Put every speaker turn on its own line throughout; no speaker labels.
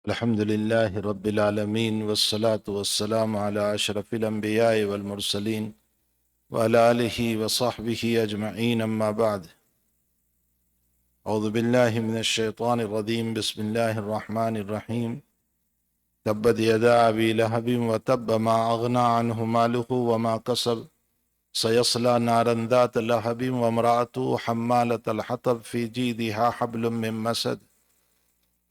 الحمد لله رب العالمين والصلاة والسلام على أشرف الأنبياء والمرسلين وعلى آله وصحبه أجمعين أما بعد. أعوذ بالله من الشيطان الرجيم. بسم الله الرحمن الرحيم. تبت يدا أبي لهب وتب ما أغنى عنه ماله وما كسب سيصلى نارا ذات لهب وامرأته حمالة الحطب في جيدها حبل من مسد.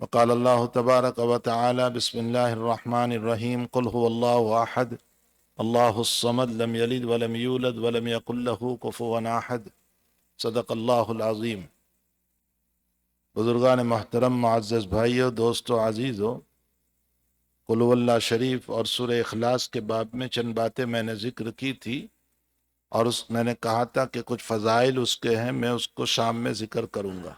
وقال الله تبارك وتعالى بسم الله الرحمن الرحيم قل هو الله أحد الله الصمد لم يلد ولم يولد ولم يكن له كفوا أحد صدق اللہ العظیم. بزرگان محترم، معزز بھائیو، دوستو، عزیزو، قل هو اللہ شریف اور سورہ اخلاص کے باب میں چند باتیں میں نے ذکر کی تھی، اور میں نے کہا تھا کہ کچھ فضائل اس کے ہیں، میں اس کو شام میں ذکر کروں گا.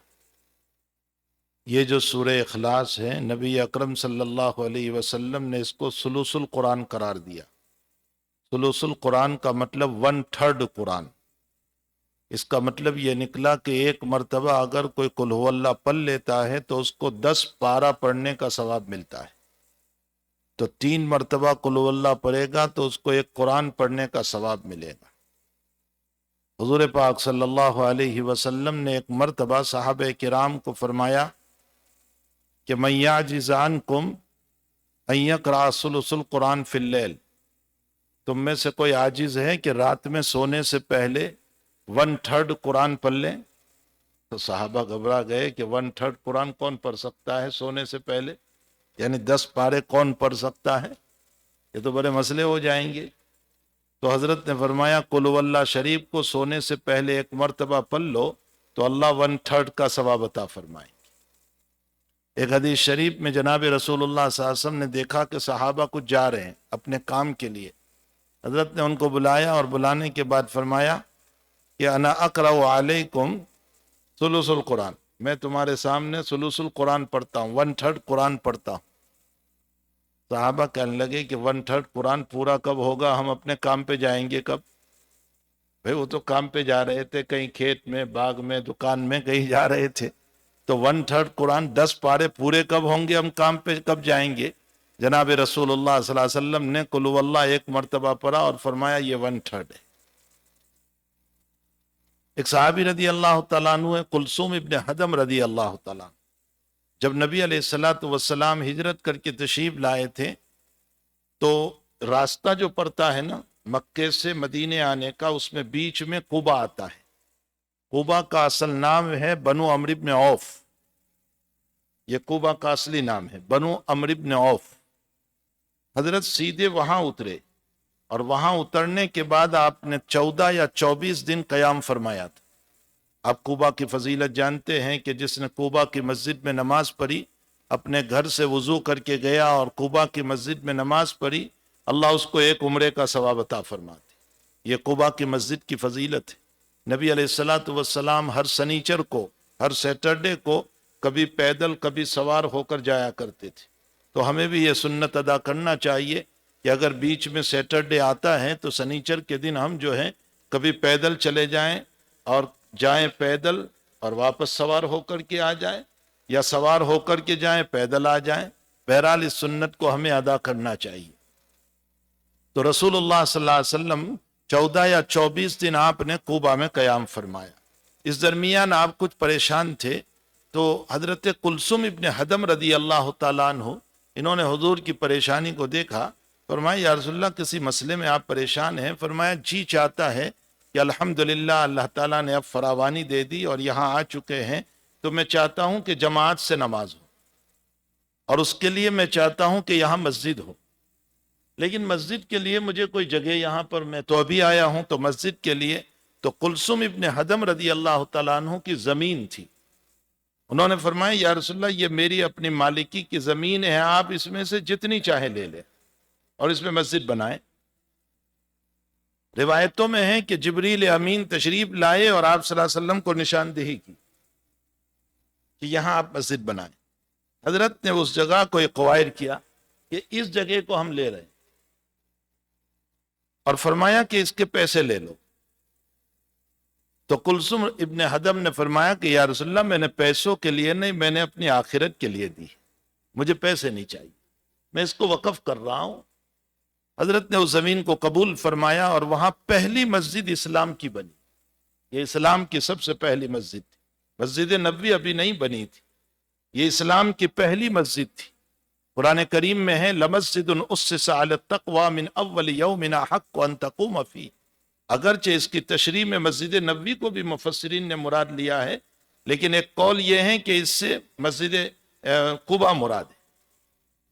یہ جو سورہ اخلاص ہے، نبی اکرم صلی اللہ علیہ وسلم نے اس کو ثلث القرآن قرار دیا. ثلث القرآن کا مطلب 1/3 قرآن. اس کا مطلب یہ نکلا کہ ایک مرتبہ اگر کوئی قل هو اللہ پڑھ لیتا ہے تو اس کو 10 پارہ پڑھنے کا ثواب ملتا ہے. تو 3 مرتبہ قل هو اللہ پڑھے گا تو اس کو ایک قرآن پڑھنے کا ثواب ملے گا. حضور پاک صلی اللہ علیہ وسلم نے ایک مرتبہ صحابہ کرام کو فرمایا کہ من یعجز عنکم ان یقرأ ثلث القرآن فی اللیل، تم میں سے کوئی عاجز ہے کہ رات میں سونے سے پہلے 1/3 قرآن پڑھ لیں؟ تو صحابہ گھبرا گئے کہ 1/3 قرآن کون پڑھ سکتا ہے سونے سے پہلے، یعنی 10 پارے کون پڑھ سکتا ہے؟ یہ تو بڑے مسئلے ہو جائیں گے. تو حضرت نے فرمایا قل هو اللہ شریف کو سونے سے پہلے ایک مرتبہ پڑھ لو تو اللہ 1/3 کا ثواب عطا فرمائیں. ایک حدیث شریف میں جناب رسول اللہ صلی اللہ علیہ وسلم نے دیکھا کہ صحابہ کچھ جا رہے ہیں اپنے کام کے لیے. حضرت نے ان کو بلایا اور بلانے کے بعد فرمایا کہ انا اقرأ علیکم ثلث القرآن، میں تمہارے سامنے ثلث القرآن پڑھتا ہوں، 1/3 قرآن پڑھتا ہوں. صحابہ کہنے لگے کہ 1/3 قرآن پورا کب ہوگا، ہم اپنے کام پہ جائیں گے کب؟ بھئی وہ تو کام پہ جا رہے تھے، کہیں کھیت میں، باغ میں، دکان میں کہیں جا رہے تھے. تو 1/3 قرآن 10 پارے پورے کب ہوں گے، ہم کام پہ کب جائیں گے؟ جناب رسول اللہ صلی اللہ علیہ وسلم نے قل هو اللہ ایک مرتبہ پڑھا اور فرمایا یہ 1/3 ہے. ایک صحابی رضی اللہ تعالیٰ عنہ ہے، کلثوم ابن حدم رضی اللہ تعالیٰ عنہ. جب نبی علیہ الصلوۃ والسلام ہجرت کر کے تشریف لائے تھے تو راستہ جو پڑتا ہے نا مکے سے مدینے آنے کا، اس میں بیچ میں قبا آتا ہے. قبا کا اصل نام ہے بنو عمرو بن عوف. یہ قبا کا اصلی نام ہے بنو عمرو بن عوف. حضرت سیدھے وہاں اترے اور وہاں اترنے کے بعد آپ نے 14 یا 24 دن قیام فرمایا تھا. آپ قبا کی فضیلت جانتے ہیں کہ جس نے قبا کی مسجد میں نماز پڑھی، اپنے گھر سے وضو کر کے گیا اور قبا کی مسجد میں نماز پڑھی، اللہ اس کو ایک عمرے کا ثواب عطا فرماتے. یہ قبا کی مسجد کی فضیلت ہے. نبی علیہ الصلوۃ والسلام ہر سنیچر کو، ہر سیٹرڈے کو کبھی پیدل کبھی سوار ہو کر جایا کرتے تھے. تو ہمیں بھی یہ سنت ادا کرنا چاہیے کہ اگر بیچ میں سیٹرڈے آتا ہے تو سنیچر کے دن ہم جو ہے کبھی پیدل چلے جائیں اور جائیں پیدل اور واپس سوار ہو کر کے آ جائیں، یا سوار ہو کر کے جائیں پیدل آ جائیں. بہرحال اس سنت کو ہمیں ادا کرنا چاہیے. تو رسول اللہ صلی اللہ علیہ وسلم 14 یا 24 دن آپ نے قبا میں قیام فرمایا. اس درمیان آپ کچھ پریشان تھے تو حضرت کلثوم ابن حدم رضی اللہ تعالیٰ عنہ، انہوں نے حضور کی پریشانی کو دیکھا. فرمایا یا رسول اللہ کسی مسئلے میں آپ پریشان ہیں؟ فرمایا جی چاہتا ہے کہ الحمدللہ اللہ تعالیٰ نے اب فراوانی دے دی اور یہاں آ چکے ہیں، تو میں چاہتا ہوں کہ جماعت سے نماز ہو، اور اس کے لیے میں چاہتا ہوں کہ یہاں مسجد ہو. لیکن مسجد کے لیے مجھے کوئی جگہ یہاں پر، میں تو ابھی آیا ہوں تو مسجد کے لیے تو کلثوم ابن حدم رضی اللہ تعالیٰ عنہ کی زمین تھی. انہوں نے فرمایا یا رسول اللہ یہ میری اپنی مالکی کی زمین ہے، آپ اس میں سے جتنی چاہے لے لیں اور اس میں مسجد بنائیں. روایتوں میں ہے کہ جبریل امین تشریف لائے اور آپ صلی اللہ علیہ وسلم کو نشاندہی کی کہ یہاں آپ مسجد بنائیں. حضرت نے اس جگہ کو ایکوائر کیا کہ اس جگہ کو ہم لے رہے ہیں، اور فرمایا کہ اس کے پیسے لے لو. تو کلثوم ابن حدم نے فرمایا کہ یا رسول اللہ میں نے پیسوں کے لیے نہیں، میں نے اپنی آخرت کے لیے دی. مجھے پیسے نہیں چاہیے، میں اس کو وقف کر رہا ہوں۔ حضرت نے اس زمین کو قبول فرمایا اور وہاں پہلی مسجد اسلام کی بنی۔ یہ اسلام کی سب سے پہلی مسجد تھی، مسجد نبوی ابھی نہیں بنی تھی، یہ اسلام کی پہلی مسجد تھی۔ قرآن کریم میں ہے لمسجد اسس علی التقوی من اول یوم احق ان تقوم فیہ، اگرچہ اس کی تشریح میں مسجد نبوی کو بھی مفسرین نے مراد لیا ہے، لیکن ایک قول یہ ہے کہ اس سے مسجد قباء مراد ہے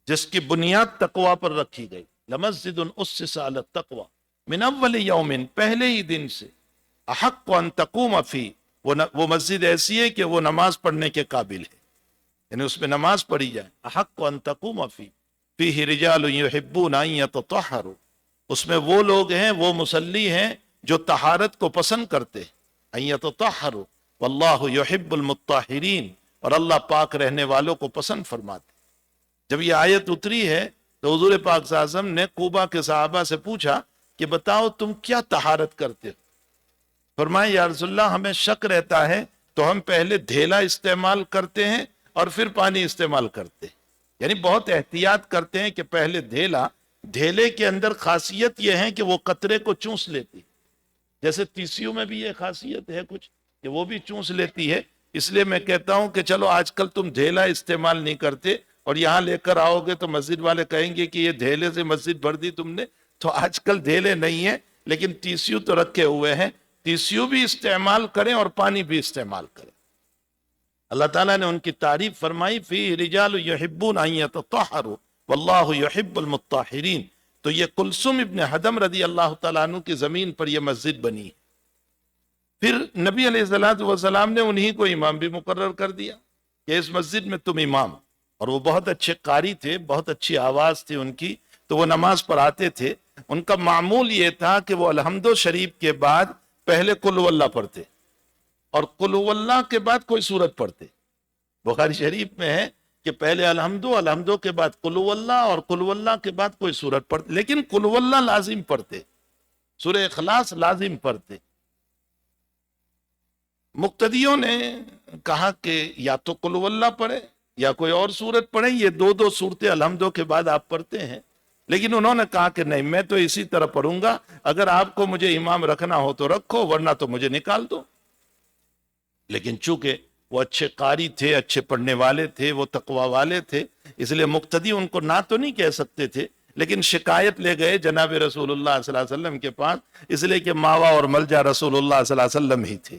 جس کی بنیاد تقوی پر رکھی گئی۔ لمسجد اسس علی التقوی من اول یوم، پہلے ہی دن سے، احق ان تقوم فیہ، وہ مسجد ایسی ہے کہ وہ نماز پڑھنے کے قابل ہے، یعنی اس میں نماز پڑھی جائے۔ احق ان تقوم فیہ، فیہ رجال یحبون ان یتطہروا، اس میں وہ لوگ ہیں، وہ مصلی ہیں جو طہارت کو پسند کرتے ہیں۔ ان یتطہروا واللہ یحب المطہرین، اور اللہ پاک رہنے والوں کو پسند فرماتے۔ جب یہ آیت اتری ہے تو حضور پاک صلی اللہ علیہ وسلم نے قباء کے صحابہ سے پوچھا کہ بتاؤ تم کیا طہارت کرتے ہو؟ فرمایا یا رسول اللہ ہمیں شک رہتا ہے تو ہم پہلے دھیلا استعمال کرتے ہیں اور پھر پانی استعمال کرتے ہیں، یعنی بہت احتیاط کرتے ہیں کہ پہلے دھیلے کے اندر خاصیت یہ ہے کہ وہ قطرے کو چونس لیتی، جیسے تیسیوں میں بھی یہ خاصیت ہے کچھ کہ وہ بھی چونس لیتی ہے۔ اس لیے میں کہتا ہوں کہ چلو آج کل تم دھیلا استعمال نہیں کرتے اور یہاں لے کر آؤ گے تو مسجد والے کہیں گے کہ یہ دھیلے سے مسجد بھر دی تم نے، تو آج کل دھیلے نہیں ہیں لیکن تیسیوں تو رکھے ہوئے ہیں، تیسیوں بھی استعمال کریں اور پانی بھی استعمال کریں۔ اللہ تعالیٰ نے ان کی تعریف فرمائی فی رجال یحبون ان یتطہروا واللہ یحب المطہرین۔ تو یہ کلثوم ابن حدم رضی اللہ تعالیٰ عنہ کی زمین پر یہ مسجد بنی۔ پھر نبی علیہ الصلوۃ والسلام نے انہی کو امام بھی مقرر کر دیا کہ اس مسجد میں تم امام، اور وہ بہت اچھے قاری تھے، بہت اچھی آواز تھی ان کی، تو وہ نماز پڑھاتے تھے۔ ان کا معمول یہ تھا کہ وہ الحمد شریف کے بعد پہلے قل واللہ پڑھتے اور قل واللہ کے بعد کوئی سورت پڑھتے۔ بخاری شریف میں ہے کہ پہلے الحمدو کے بعد قل واللہ، اور قل واللہ کے بعد کوئی سورت پڑھتے، لیکن قل واللہ لازم پڑھتے، سورہ اخلاص لازم پڑھتے۔ مقتدیوں نے کہا کہ یا تو قل واللہ پڑھے یا کوئی اور سورت پڑھیں، یہ دو صورتیں الحمدو کے بعد آپ پڑھتے ہیں، لیکن انہوں نے کہا کہ نہیں میں تو اسی طرح پڑھوں گا، اگر آپ کو مجھے امام رکھنا ہو تو رکھو ورنہ تو مجھے نکال دو۔ لیکن چونکہ وہ اچھے قاری تھے، اچھے پڑھنے والے تھے، وہ تقوی والے تھے، اس لیے مقتدی ان کو نہ تو نہیں کہہ سکتے تھے، لیکن شکایت لے گئے جناب رسول اللہ صلی اللہ علیہ وسلم کے پاس، اس لیے کہ ماوا اور ملجا رسول اللہ صلی اللہ علیہ وسلم ہی تھے،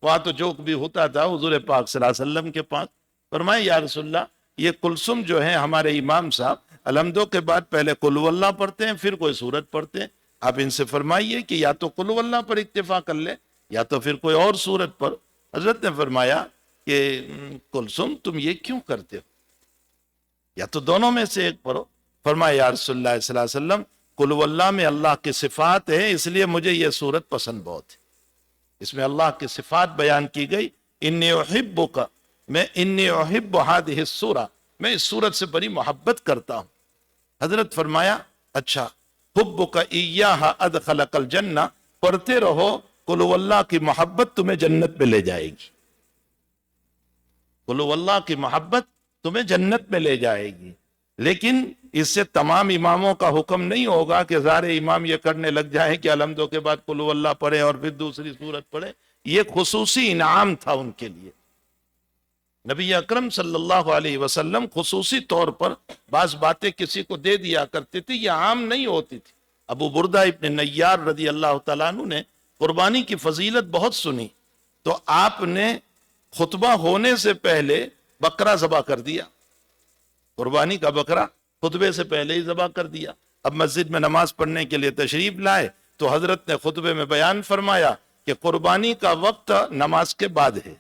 وہاں تو جو بھی ہوتا تھا حضور پاک صلی اللہ علیہ وسلم کے پاس۔ فرمائے یا رسول اللہ یہ کلثوم جو ہے ہمارے امام صاحب الحمدو کے بعد پہلے قل واللہ پڑھتے ہیں پھر کوئی سورت پڑھتے ہیں، آپ ان سے فرمائیے کہ یا تو قل واللہ پر اکتفا کر لے یا تو پھر کوئی اور سورت پر۔ حضرت نے فرمایا کہ کلثوم تم یہ کیوں کرتے ہو، یا تو دونوں میں سے ایک پڑھو۔ فرمایا یا رسول اللہ صلی اللہ علیہ وسلم قل واللہ میں اللہ کی صفات ہے، اس لیے مجھے یہ سورت پسند بہت ہے، اس میں اللہ کی صفات بیان کی گئی۔ انی احبک، میں انی احب ہذہ السورہ، میں اس سورت سے بڑی محبت کرتا ہوں۔ حضرت فرمایا اچھا حبک ایہا ادخلک الجنہ، پڑھتے رہو، قل واللہ کی محبت تمہیں جنت میں لے جائے گی، قل واللہ کی محبت تمہیں جنت میں لے جائے گی۔ لیکن اس سے تمام اماموں کا حکم نہیں ہوگا کہ سارے امام یہ کرنے لگ جائیں کہ الحمدو کے بعد قل واللہ پڑھے اور پھر دوسری سورت پڑھے، یہ خصوصی انعام تھا ان کے لیے۔ نبی اکرم صلی اللہ علیہ وسلم خصوصی طور پر بعض باتیں کسی کو دے دیا کرتے تھے، یہ عام نہیں ہوتی تھی۔ ابو بردہ ابن نیار رضی اللہ تعالیٰ عنہ نے قربانی کی فضیلت بہت سنی، تو آپ نے خطبہ ہونے سے پہلے بکرا ذبح کر دیا، قربانی کا بکرا خطبے سے پہلے ہی ذبح کر دیا۔ اب مسجد میں نماز پڑھنے کے لیے تشریف لائے تو حضرت نے خطبے میں بیان فرمایا کہ قربانی کا وقت نماز کے بعد ہے،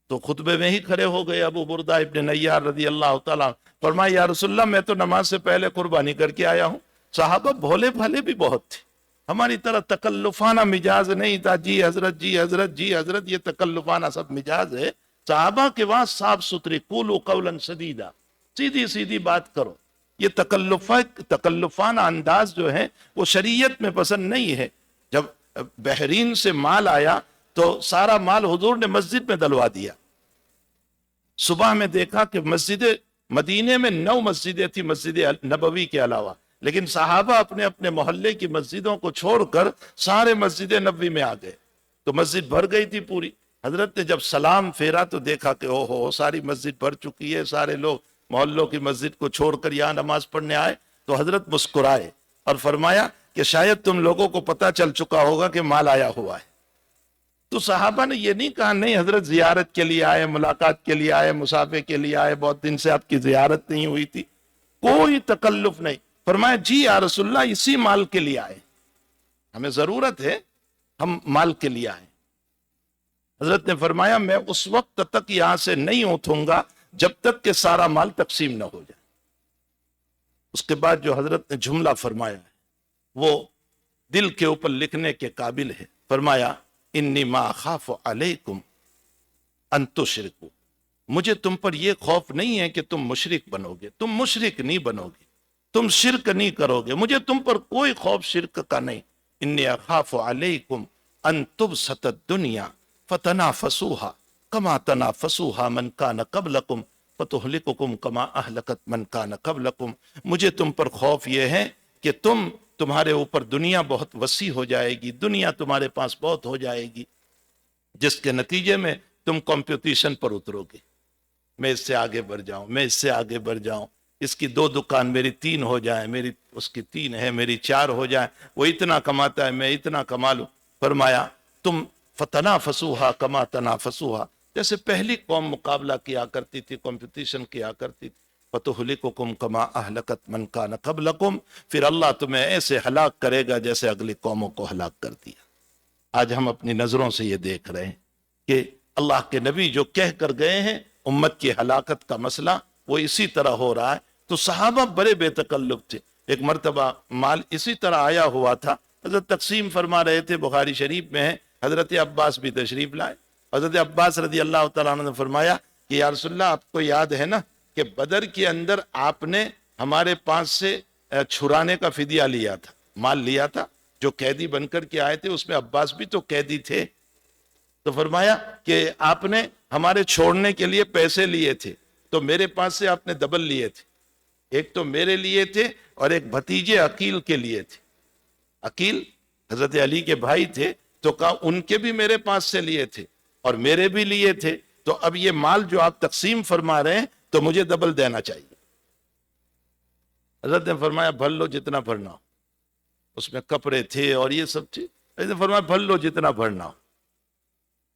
تو خطبے میں ہی کھڑے ہو گئے ابو بردہ ابن نیار رضی اللہ تعالیٰ، فرمایا یا رسول اللہ میں تو نماز سے پہلے قربانی کر کے آیا ہوں۔ صحابہ بھولے بھالے بھی بہت تھے، ہماری طرح تکلفانہ مجاز نہیں تھا، جی حضرت جی حضرت جی حضرت، یہ تکلفانہ سب مجاز ہے۔ صحابہ کے وہاں صاف ستھری قولوا قولا سدیدا، سیدھی سیدھی بات کرو، یہ تکلفانہ انداز جو ہے وہ شریعت میں پسند نہیں ہے۔ جب بحرین سے مال آیا تو سارا مال حضور نے مسجد میں ڈلوا دیا۔ صبح میں دیکھا کہ مسجد مدینے میں 9 مسجدیں تھی مسجد نبوی کے علاوہ، لیکن صحابہ اپنے اپنے محلے کی مسجدوں کو چھوڑ کر سارے مسجد نبوی میں آ گئے، تو مسجد بھر گئی تھی پوری۔ حضرت نے جب سلام پھیرا تو دیکھا کہ او ہو ساری مسجد بھر چکی ہے، سارے لوگ محلوں کی مسجد کو چھوڑ کر یہاں نماز پڑھنے آئے، تو حضرت مسکرائے اور فرمایا کہ شاید تم لوگوں کو پتہ چل چکا ہوگا کہ مال آیا ہوا ہے۔ تو صحابہ نے یہ نہیں کہا نہیں حضرت زیارت کے لیے آئے، ملاقات کے لیے آئے، مسافے کے لیے آئے، بہت دن سے آپ کی زیارت نہیں ہوئی تھی، کوئی تکلف نہیں۔ فرمایا جی یا رسول اللہ اسی مال کے لیے آئے، ہمیں ضرورت ہے، ہم مال کے لیے آئے۔ حضرت نے فرمایا میں اس وقت تک یہاں سے نہیں اٹھوں گا جب تک کہ سارا مال تقسیم نہ ہو جائے۔ اس کے بعد جو حضرت نے جملہ فرمایا ہے وہ دل کے اوپر لکھنے کے قابل ہے۔ فرمایا انی ما اخاف علیکم ان تشرکوا، مجھے تم پر یہ خوف نہیں ہے کہ تم مشرک بنو گے، تم مشرک نہیں بنو گے، تم شرک نہیں کرو گے، مجھے تم پر کوئی خوف شرک کا نہیں۔ انی اخاف علیکم ان تبسط الدنیا فتنافسوها کما تنافسوها من کان قبلکم فتہلککم کما اہلکت من کان قبلکم، مجھے تم پر خوف یہ ہے کہ تمہارے اوپر دنیا بہت وسیع ہو جائے گی، دنیا تمہارے پاس بہت ہو جائے گی، جس کے نتیجے میں تم کمپٹیشن پر اترو گے، میں اس سے آگے بڑھ جاؤں، میں اس سے آگے بڑھ جاؤں، اس کی 2 دکان میری 3 ہو جائیں، میری اس کی 3 ہے میری 4 ہو جائیں، وہ اتنا کماتا ہے میں اتنا کما لوں۔ فرمایا تم فتنافسوها کما تنافسوها، جیسے پہلی قوم مقابلہ کیا کرتی تھی، کمپٹیشن کیا کرتی تھی، فتہلککم کما اہلکت من کان قبلکم، پھر اللہ تمہیں ایسے ہلاک کرے گا جیسے اگلی قوموں کو ہلاک کر دیا۔ آج ہم اپنی نظروں سے یہ دیکھ رہے ہیں کہ اللہ کے نبی جو کہہ کر گئے ہیں امت کی ہلاکت کا مسئلہ وہ اسی طرح ہو رہا ہے۔ تو صحابہ بڑے بے تکلف تھے۔ ایک مرتبہ مال اسی طرح آیا ہوا تھا، حضرت تقسیم فرما رہے تھے، بخاری شریف میں ہے، حضرت عباس بھی تشریف لائے۔ حضرت عباس رضی اللہ تعالیٰ عنہ نے فرمایا کہ یا رسول اللہ آپ کو یاد ہے نا کہ بدر کے اندر آپ نے ہمارے پاس سے چھرانے کا فدیہ لیا تھا، مال لیا تھا، جو قیدی بن کر کے آئے تھے اس میں عباس بھی تو قیدی تھے، تو فرمایا کہ آپ نے ہمارے چھوڑنے کے لیے پیسے لیے تھے تو میرے پاس سے آپ نے ڈبل لیے تھے، ایک تو میرے لیے تھے اور ایک بھتیجے عقیل کے لیے تھے۔ عقیل حضرت علی کے بھائی تھے، تو کہا ان کے بھی میرے پاس سے لیے تھے اور میرے بھی لیے تھے، تو اب یہ مال جو آپ تقسیم فرما رہے ہیں تو مجھے ڈبل دینا چاہیے۔ حضرت نے فرمایا بھر لو جتنا بھرنا ہو، اس میں کپڑے تھے اور یہ سب تھی، حضرت نے فرمایا بھر لو جتنا بھرنا ہو۔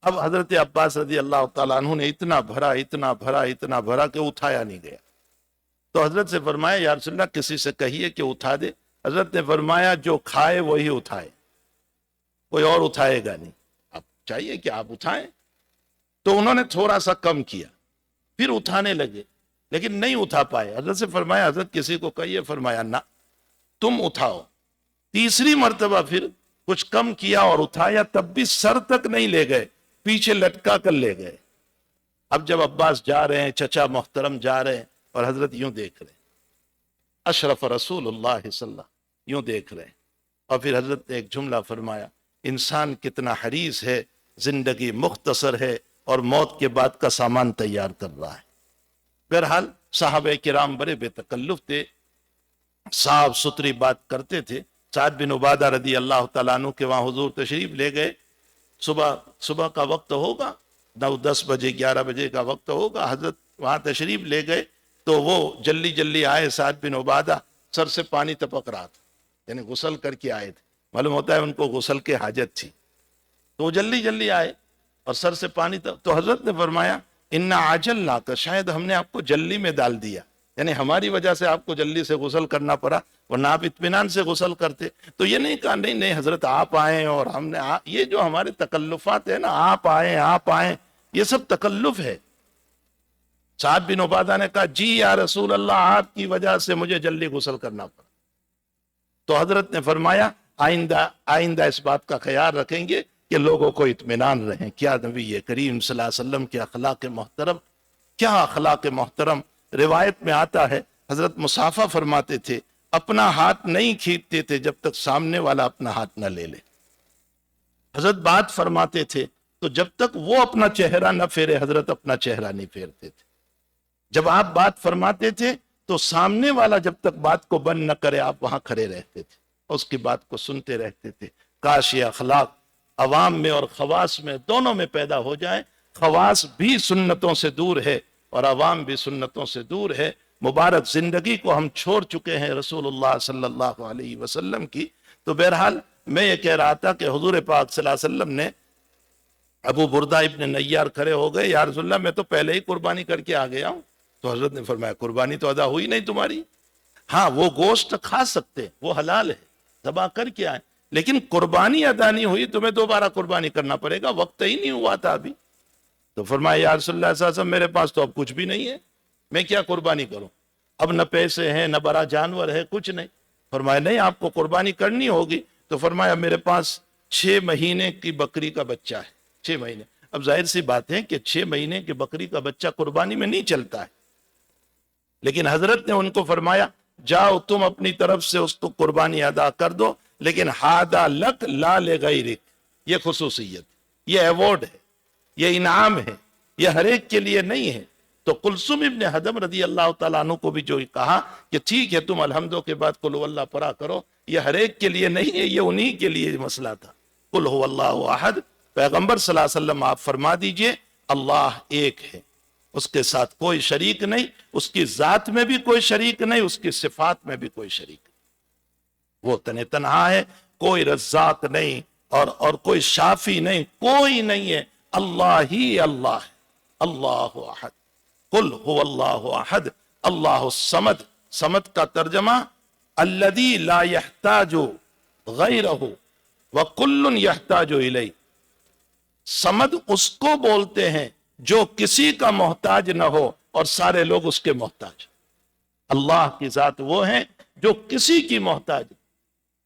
اب حضرت عباس رضی اللہ تعالیٰ عنہ نے اتنا بھرا اتنا بھرا اتنا بھرا کہ اٹھایا نہیں گیا، تو حضرت سے فرمایا یا رسول اللہ کسی سے کہیے کہ اٹھا دے۔ حضرت نے فرمایا جو کھائے وہی اٹھائے، کوئی اور اٹھائے گا نہیں، اب چاہیے کہ آپ اٹھائیں۔ تو انہوں نے تھوڑا سا کم کیا، پھر اٹھانے لگے لیکن نہیں اٹھا پائے۔ حضرت سے فرمایا حضرت کسی کو کہیے، فرمایا نہ تم اٹھاؤ۔ تیسری مرتبہ پھر کچھ کم کیا اور اٹھایا، تب بھی سر تک نہیں لے گئے، پیچھے لٹکا کر لے گئے۔ اب جب عباس جا رہے ہیں، چچا محترم جا رہے ہیں اور حضرت یوں دیکھ رہے ہیں، اشرف رسول اللہ صلی اللہ علیہ وسلم یوں دیکھ رہے ہیں، اور پھر حضرت نے ایک جملہ فرمایا، انسان کتنا حریص ہے، زندگی مختصر ہے اور موت کے بعد کا سامان تیار کر رہا ہے۔ بہرحال صحابہ کرام بڑے بے تکلف تھے، صاف ستھری بات کرتے تھے۔ سعد بن عبادہ رضی اللہ تعالیٰ عنہ کے وہاں حضور تشریف لے گئے، صبح کا وقت ہوگا، 9-10 بجے 11 بجے کا وقت ہوگا، حضرت وہاں تشریف لے گئے تو وہ جلدی جلدی آئے۔ سعد بن عبادہ سر سے پانی ٹپک رہا تھا، یعنی غسل کر کے آئے تھے، معلوم ہوتا ہے ان کو غسل کے حاجت تھی، تو وہ جلدی جلدی آئے اور سر سے پانی تو حضرت نے فرمایا انا عجلناک، شاید ہم نے آپ کو جلدی میں ڈال دیا، یعنی ہماری وجہ سے آپ کو جلدی سے غسل کرنا پڑا، ورنہ آپ اطمینان سے غسل کرتے۔ تو یہ نہیں کہا نہیں نہیں حضرت آپ آئیں اور ہم نے یہ جو ہمارے تکلفات ہیں نا، آپ آئیں، یہ سب تکلف ہے۔ سعد بن عبادہ نے کہا جی یا رسول اللہ آپ کی وجہ سے مجھے جلدی غسل کرنا پڑا۔ تو حضرت نے فرمایا آئندہ اس بات کا خیال رکھیں گے کہ لوگوں کو اطمینان رہیں۔ کیا نبی کریم صلی اللہ علیہ وسلم کے اخلاق محترم، کیا اخلاق محترم۔ روایت میں آتا ہے حضرت مصافحہ فرماتے تھے، اپنا ہاتھ نہیں کھینچتے تھے جب تک سامنے والا اپنا ہاتھ نہ لے لے۔ حضرت بات فرماتے تھے تو جب تک وہ اپنا چہرہ نہ پھیرے حضرت اپنا چہرہ نہیں پھیرتے تھے۔ جب آپ بات فرماتے تھے تو سامنے والا جب تک بات کو بند نہ کرے آپ وہاں کھڑے رہتے تھے، اس کی بات کو سنتے رہتے تھے۔ کاش یہ اخلاق عوام میں اور خواص میں دونوں میں پیدا ہو جائے۔ خواص بھی سنتوں سے دور ہے اور عوام بھی سنتوں سے دور ہے۔ مبارک زندگی کو ہم چھوڑ چکے ہیں رسول اللہ صلی اللہ علیہ وسلم کی۔ تو بہرحال میں یہ کہہ رہا تھا کہ حضور پاک صلی اللہ علیہ وسلم نے، ابو بردہ ابن نیار کھڑے ہو گئے، یا رسول اللہ میں تو پہلے ہی قربانی کر کے آ گیا ہوں۔ تو حضرت نے فرمایا قربانی تو ادا ہوئی نہیں تمہاری۔ ہاں وہ گوشت کھا سکتے، وہ حلال ہے، ذبح کر کے آئے، لیکن قربانی ادا نہیں ہوئی، تمہیں دوبارہ قربانی کرنا پڑے گا، وقت ہی نہیں ہوا تھا ابھی۔ تو فرمایا یا رسول اللہ صلی اللہ علیہ وسلم میرے پاس تو اب کچھ بھی نہیں ہے، میں کیا قربانی کروں؟ اب نہ پیسے ہیں نہ بڑا جانور ہے، کچھ نہیں۔ فرمایا نہیں آپ کو قربانی کرنی ہوگی۔ تو فرمایا میرے پاس 6 مہینے کی بکری کا بچہ ہے، 6 مہینے۔ اب ظاہر سی بات ہے کہ 6 مہینے کی بکری کا بچہ قربانی میں نہیں چلتا ہے، لیکن حضرت نے ان کو فرمایا جاؤ تم اپنی طرف سے اس کو قربانی ادا کر دو، لیکن ہادہ لک لا لغیرک، یہ خصوصیت، یہ ایوارڈ ہے، یہ انعام ہے، یہ ہر ایک کے لیے نہیں ہے۔ تو کلثوم ابن حدم رضی اللہ تعالیٰ عنہ کو بھی جو کہا کہ ٹھیک ہے تم الحمدو کے بعد قل هو اللہ پڑھا کرو، یہ ہر ایک کے لیے نہیں ہے، یہ انہی کے لیے مسئلہ تھا۔ قل هو اللہ احد، پیغمبر صلی اللہ علیہ وسلم آپ فرما دیجئے اللہ ایک ہے، اس کے ساتھ کوئی شریک نہیں، اس کی ذات میں بھی کوئی شریک نہیں، اس کی صفات میں بھی کوئی شریک نہیں، وہ تنہا ہے، کوئی رزاق نہیں اور کوئی شافی نہیں، کوئی نہیں ہے، اللہ ہی اللہ ہے، اللہ احد۔ قل هو اللہ احد اللہ الصمد، صمد کا ترجمہ الذی لا یحتاج غیرہ وکل یحتاج الیہ، صمد اس کو بولتے ہیں جو کسی کا محتاج نہ ہو اور سارے لوگ اس کے محتاج۔ اللہ کی ذات وہ ہے جو کسی کی محتاج،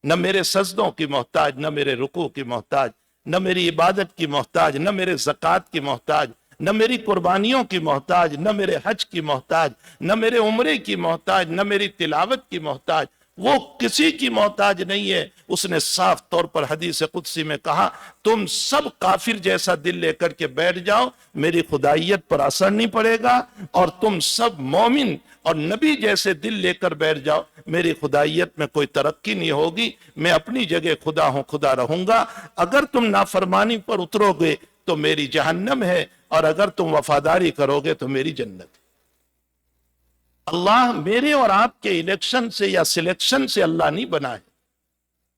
نہ میرے سجدوں کی محتاج، نہ میرے رکوع کی محتاج، نہ میری عبادت کی محتاج، نہ میرے زکوٰۃ کی محتاج، نہ میری قربانیوں کی محتاج، نہ میرے حج کی محتاج، نہ میرے عمرے کی محتاج، نہ میری تلاوت کی محتاج، وہ کسی کی محتاج نہیں ہے۔ اس نے صاف طور پر حدیث قدسی میں کہا تم سب کافر جیسا دل لے کر کے بیٹھ جاؤ، میری خدائیت پر اثر نہیں پڑے گا، اور تم سب مومن اور نبی جیسے دل لے کر بیٹھ جاؤ، میری خدائیت میں کوئی ترقی نہیں ہوگی، میں اپنی جگہ خدا ہوں، خدا رہوں گا۔ اگر تم نافرمانی پر اترو گے تو میری جہنم ہے، اور اگر تم وفاداری کرو گے تو میری جنت ہے۔ اللہ میرے اور آپ کے الیکشن سے یا سلیکشن سے اللہ نہیں بنا ہے،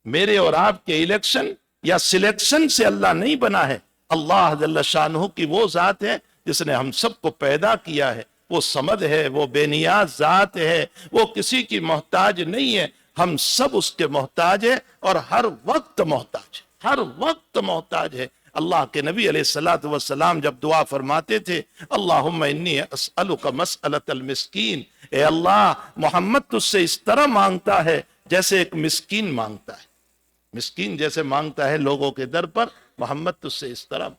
میرے اور آپ کے الیکشن یا سلیکشن سے اللہ نہیں بنا ہے۔ اللہ جل شانہ کی وہ ذات ہے جس نے ہم سب کو پیدا کیا ہے، وہ صمد ہے، وہ بے نیاز ذات ہے، وہ کسی کی محتاج نہیں ہے، ہم سب اس کے محتاج ہیں اور ہر وقت محتاج ہے، ہر وقت محتاج ہے۔ اللہ کے نبی علیہ الصلوۃ والسلام جب دعا فرماتے تھے اللہم انی اسألک مسألۃ المسکین، اے اللہ محمد تجھ سے اس طرح مانگتا ہے جیسے ایک مسکین مانگتا ہے، مسکین جیسے مانگتا ہے لوگوں کے در پر، محمد تجھ سے اس طرح۔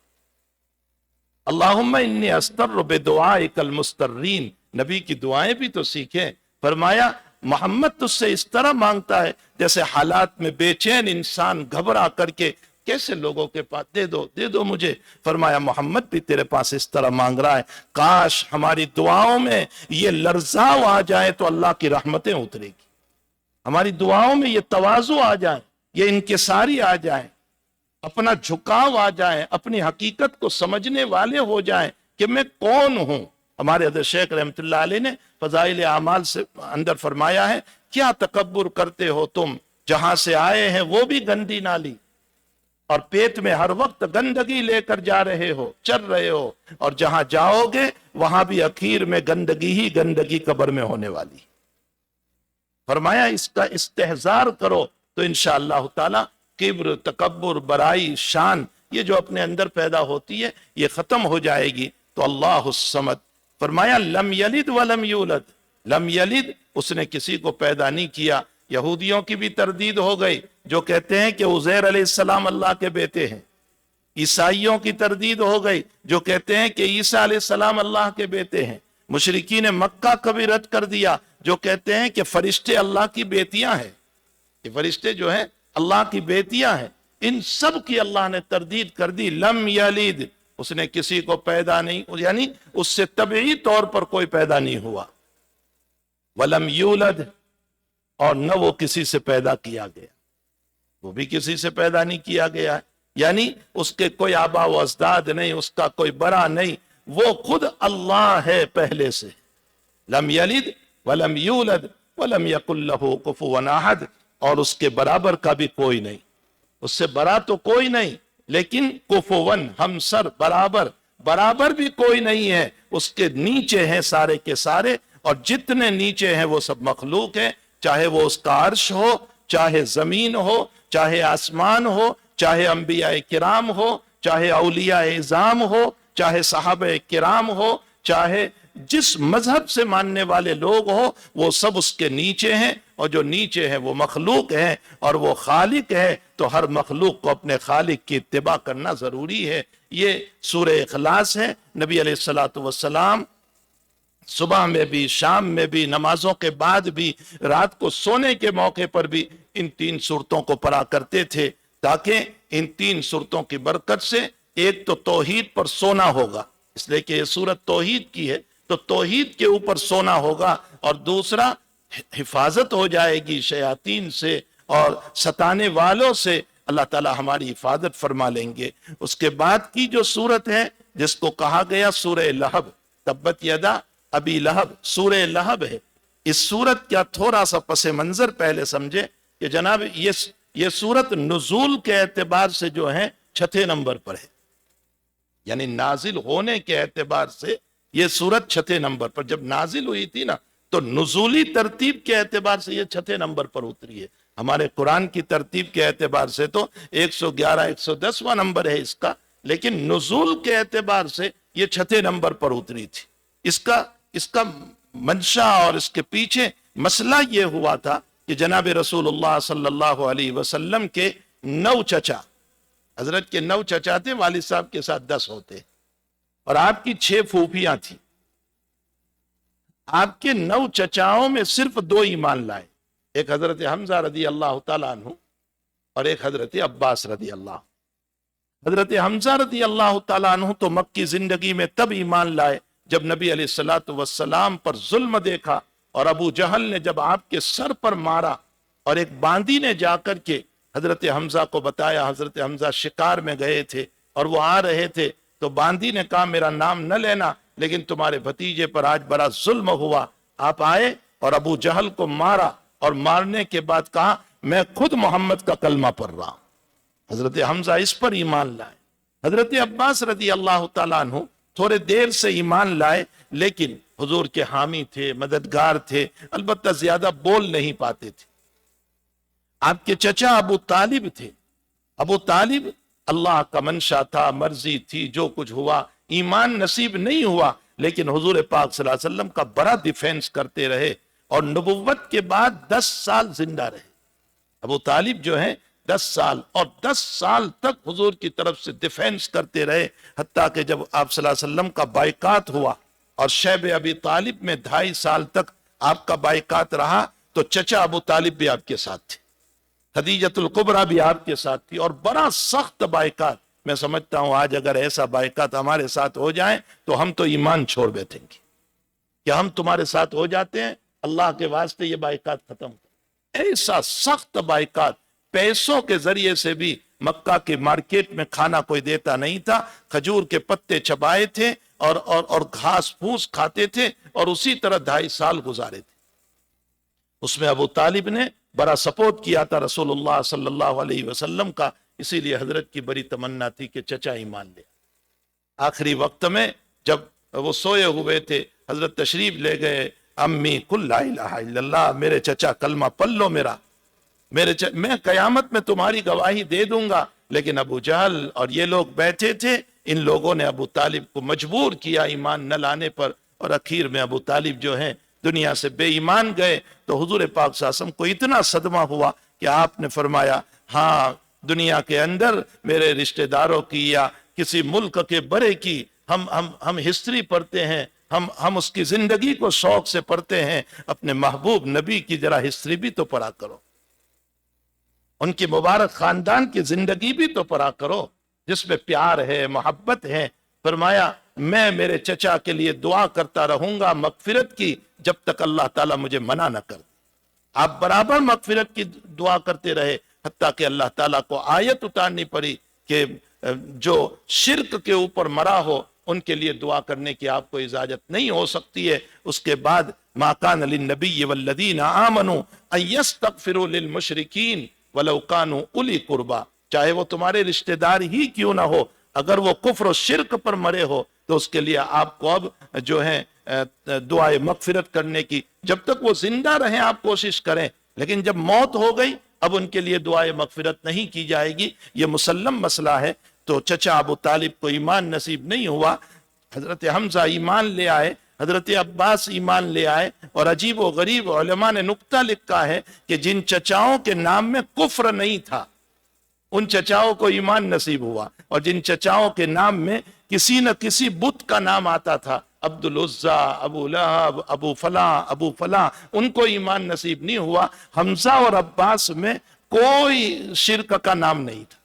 اللہم انی استر بدعائک المسترین، نبی کی دعائیں بھی تو سیکھیں۔ فرمایا محمد تجھ سے اس طرح مانگتا ہے جیسے حالات میں بے چین انسان گھبرا کر کے کیسے لوگوں کے پاس دے دو مجھے، فرمایا محمد بھی تیرے پاس اس طرح مانگ رہا ہے۔ کاش ہماری دعاؤں میں یہ لرزاؤ آ جائے تو اللہ کی رحمتیں اترے گی، ہماری دعاؤں میں یہ تواضع آ جائے، یہ انکساری آ جائے، اپنا جھکاؤ آ جائے، اپنی حقیقت کو سمجھنے والے ہو جائیں کہ میں کون ہوں۔ ہمارے حضرت شیخ رحمۃ اللہ علیہ نے فضائل اعمال سے اندر فرمایا ہے کیا تکبر کرتے ہو تم، جہاں سے آئے ہیں وہ بھی گندی نالی، اور پیٹ میں ہر وقت گندگی لے کر جا رہے ہو، چل رہے ہو، اور جہاں جاؤ گے وہاں بھی اخیر میں گندگی ہی گندگی قبر میں ہونے والی۔ فرمایا اس کا استحضار کرو تو انشاءاللہ تعالی کبر، تکبر، برائی، شان، یہ جو اپنے اندر پیدا ہوتی ہے یہ ختم ہو جائے گی۔ تو اللہ الصمد، فرمایا لم یلد ولم یولد، لم یلد اس نے کسی کو پیدا نہیں کیا۔ یہودیوں کی بھی تردید ہو گئی جو کہتے ہیں کہ عزیر علیہ السلام اللہ کے بیٹے ہیں، عیسائیوں کی تردید ہو گئی جو کہتے ہیں کہ عیسیٰ علیہ السلام اللہ کے بیٹے ہیں، مشرکین مکہ کا بھی رد کر دیا جو کہتے ہیں کہ فرشتے اللہ کی بیٹیاں ہیں، کہ فرشتے جو ہیں اللہ کی بیٹیاں ہیں۔ ان سب کی اللہ نے تردید کر دی۔ لم یلد اس نے کسی کو پیدا نہیں، یعنی اس سے طبعی طور پر کوئی پیدا نہیں ہوا. ولم یولد، اور نہ وہ کسی سے پیدا کیا گیا، وہ بھی کسی سے پیدا نہیں کیا گیا، یعنی اس کے کوئی آبا و اجداد نہیں، اس کا کوئی بڑا نہیں، وہ خود اللہ ہے پہلے سے. لم یلد ولم یولد ولم یکن لہ کفوا احد، اور اس کے برابر کا بھی کوئی نہیں، اس سے بڑا تو کوئی نہیں، لیکن کفون ہمسر برابر بھی کوئی نہیں ہے. اس کے نیچے ہیں سارے کے سارے، اور جتنے نیچے ہیں وہ سب مخلوق ہیں، چاہے وہ اس کا عرش ہو، چاہے زمین ہو، چاہے آسمان ہو، چاہے انبیاء کرام ہو، چاہے اولیاء اعظام ہو، چاہے صحابہ کرام ہو، چاہے جس مذہب سے ماننے والے لوگ ہو، وہ سب اس کے نیچے ہیں، اور جو نیچے ہیں وہ مخلوق ہیں، اور وہ خالق ہے، تو ہر مخلوق کو اپنے خالق کی اتباع کرنا ضروری ہے. یہ سورہ اخلاص ہے. نبی علیہ الصلوۃ والسلام صبح میں بھی، شام میں بھی، نمازوں کے بعد بھی، رات کو سونے کے موقع پر بھی ان 3 سورتوں کو پڑھا کرتے تھے، تاکہ ان 3 سورتوں کی برکت سے ایک تو توحید پر سونا ہوگا، اس لیے کہ یہ سورت توحید کی ہے، تو توحید کے اوپر سونا ہوگا، اور دوسرا حفاظت ہو جائے گی شیاطین سے اور ستانے والوں سے، اللہ تعالی ہماری حفاظت فرما لیں گے. اس کے بعد کی جو سورت ہے جس کو کہا گیا سورہ لہب، تبت یدا ابی لہب، سورہ لہب ہے. اس سورت کا تھوڑا سا پس منظر پہلے سمجھے کہ جناب یہ سورت نزول کے اعتبار سے جو ہے 6 نمبر پر ہے، یعنی نازل ہونے کے اعتبار سے یہ سورت 6 نمبر پر، جب نازل ہوئی تھی نا تو نزولی ترتیب کے اعتبار سے یہ 6 نمبر پر اتری ہے. ہمارے قرآن کی ترتیب کے اعتبار سے تو 111 110واں نمبر ہے اس کا، لیکن نزول کے اعتبار سے یہ 6 نمبر پر اتری تھی. اس کا منشا اور اس کے پیچھے مسئلہ یہ ہوا تھا کہ جناب رسول اللہ صلی اللہ علیہ وسلم کے 9 چچا، حضرت کے 9 چچا تھے، والد صاحب کے ساتھ 10 ہوتے، اور آپ کی 6 پھوپھیاں تھیں. آپ کے 9 چچاؤں میں صرف 2 ایمان لائے، ایک حضرت حمزہ رضی اللہ تعالیٰ عنہ اور ایک حضرت عباس رضی اللہ. حضرت حمزہ رضی اللہ تعالیٰ عنہ تو مکی زندگی میں تب ایمان لائے جب نبی علیہ الصلوۃ والسلام پر ظلم دیکھا، اور ابو جہل نے جب آپ کے سر پر مارا، اور ایک باندی نے جا کر کے حضرت حمزہ کو بتایا، حضرت حمزہ شکار میں گئے تھے اور وہ آ رہے تھے، تو باندی نے کہا میرا نام نہ لینا، لیکن تمہارے بھتیجے پر آج بڑا ظلم ہوا. آپ آئے اور ابو جہل کو مارا، اور مارنے کے بعد کہا میں خود محمد کا کلمہ پڑھ رہا ہوں. حضرت حمزہ اس پر ایمان لائے. حضرت عباس رضی اللہ تعالیٰ عنہ تھوڑے دیر سے ایمان لائے، لیکن حضور کے حامی تھے، مددگار تھے، البتہ زیادہ بول نہیں پاتے تھے. آپ کے چچا ابو طالب تھے. ابو طالب اللہ کا منشا تھا، مرضی تھی، جو کچھ ہوا، ایمان نصیب نہیں ہوا، لیکن حضور پاک صلی اللہ علیہ وسلم کا بڑا ڈیفینس کرتے رہے، اور نبوت کے بعد 10 سال زندہ رہے. ابو طالب جو ہیں 10 سال، اور 10 سال تک حضور کی طرف سے ڈیفینس کرتے رہے، حتیٰ کہ جب آپ صلی اللہ علیہ وسلم کا بائیکاٹ ہوا، اور شیب ابی طالب میں 2.5 سال تک آپ کا بائیکاٹ رہا، تو چچا ابو طالب بھی آپ کے ساتھ تھے، خدیجۃ الکبریٰ بھی آپ کے ساتھ تھی، اور بڑا سخت بائیکاٹ. میں سمجھتا ہوں آج اگر ایسا بائیکاٹ ہمارے ساتھ ہو جائے تو ہم تو ایمان چھوڑ بیٹھیں گے. کیا ہم تمہارے ساتھ ہو جاتے ہیں؟ اللہ کے واسطے یہ بائیکاٹ ختم کر. ایسا سخت بائیکاٹ، پیسوں کے ذریعے سے بھی مکہ کے مارکیٹ میں کھانا کوئی دیتا نہیں تھا، کھجور کے پتے چبائے تھے اور گھاس پھوس کھاتے تھے، اور اسی طرح 2.5 سال گزارے تھے. اس میں ابو طالب نے بڑا سپورٹ کیا تھا رسول اللہ صلی اللہ علیہ وسلم کا، اسی لیے حضرت کی بڑی تمنا تھی کہ چچا ایمان لے. آخری وقت میں جب وہ سوئے ہوئے تھے، حضرت تشریف لے گئے. امی قل لا الہ الا اللہ، میرے چچا کلمہ پڑھ لو میرا، میں قیامت میں تمہاری گواہی دے دوں گا. لیکن ابو جہل اور یہ لوگ بیٹھے تھے، ان لوگوں نے ابو طالب کو مجبور کیا ایمان نہ لانے پر، اور اخیر میں ابو طالب جو ہیں دنیا سے بے ایمان گئے. تو حضور پاک صلی اللہ علیہ وسلم کو اتنا صدمہ ہوا کہ آپ نے فرمایا ہاں دنیا کے اندر میرے رشتہ داروں کی یا کسی ملک کے بڑے کی ہم ہسٹری پڑھتے ہیں، ہم اس کی زندگی کو شوق سے پڑھتے ہیں، اپنے محبوب نبی کی ذرا ہسٹری بھی تو پڑھا کرو، ان کی مبارک خاندان کی زندگی بھی تو پڑھا کرو، جس میں پیار ہے، محبت ہے. فرمایا میں میرے چچا کے لیے دعا کرتا رہوں گا مغفرت کی جب تک اللہ تعالیٰ مجھے منع نہ کر. آپ برابر مغفرت کی دعا کرتے رہے حتیٰ کہ اللہ تعالیٰ کو آیت اتارنی پڑی کہ جو شرک کے اوپر مرا ہو ان کے لیے دعا کرنے کی آپ کو اجازت نہیں ہو سکتی ہے. اس کے بعد ما کان للنبی والذین آمنوا ان یستغفروا للمشرکین ولو کانوا اولی قربا، چاہے وہ تمہارے رشتہ دار ہی کیوں نہ ہو، اگر وہ کفر و شرک پر مرے ہو تو اس کے لیے آپ کو اب جو ہے دعائے مغفرت کرنے کی، جب تک وہ زندہ رہیں آپ کوشش کریں، لیکن جب موت ہو گئی اب ان کے لیے دعائے مغفرت نہیں کی جائے گی. یہ مسلم مسئلہ ہے. تو چچا ابو طالب کو ایمان نصیب نہیں ہوا، حضرت حمزہ ایمان لے آئے، حضرت عباس ایمان لے آئے، اور عجیب و غریب علماء نے نقطہ لکھا ہے کہ جن چچاؤں کے نام میں کفر نہیں تھا ان چچاؤں کو ایمان نصیب ہوا، اور جن چچاؤں کے نام میں کسی نہ کسی بت کا نام آتا تھا، عبد العزا، ابو لہب، ابو فلاں، ان کو ایمان نصیب نہیں ہوا. حمزہ اور عباس میں کوئی شرک کا نام نہیں تھا،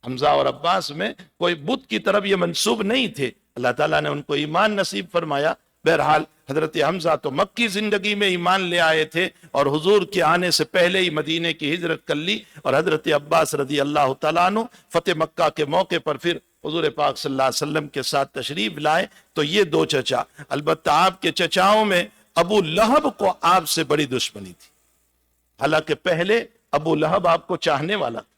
حمزہ اور عباس میں کوئی بت کی طرف یہ منسوب نہیں تھے. اللہ تعالیٰ نے ان کو ایمان نصیب فرمایا. بہرحال حضرت حمزہ تو مکی زندگی میں ایمان لے آئے تھے اور حضور کے آنے سے پہلے ہی مدینے کی ہجرت کر لی، اور حضرت عباس رضی اللہ تعالیٰ عنہ فتح مکہ کے موقع پر پھر حضور پاک صلی اللہ علیہ وسلم کے ساتھ تشریف لائے. تو یہ دو چچا، البتہ آپ کے چچاؤں میں ابو لہب کو آپ سے بڑی دشمنی تھی، حالانکہ پہلے ابو لہب آپ کو چاہنے والا تھا.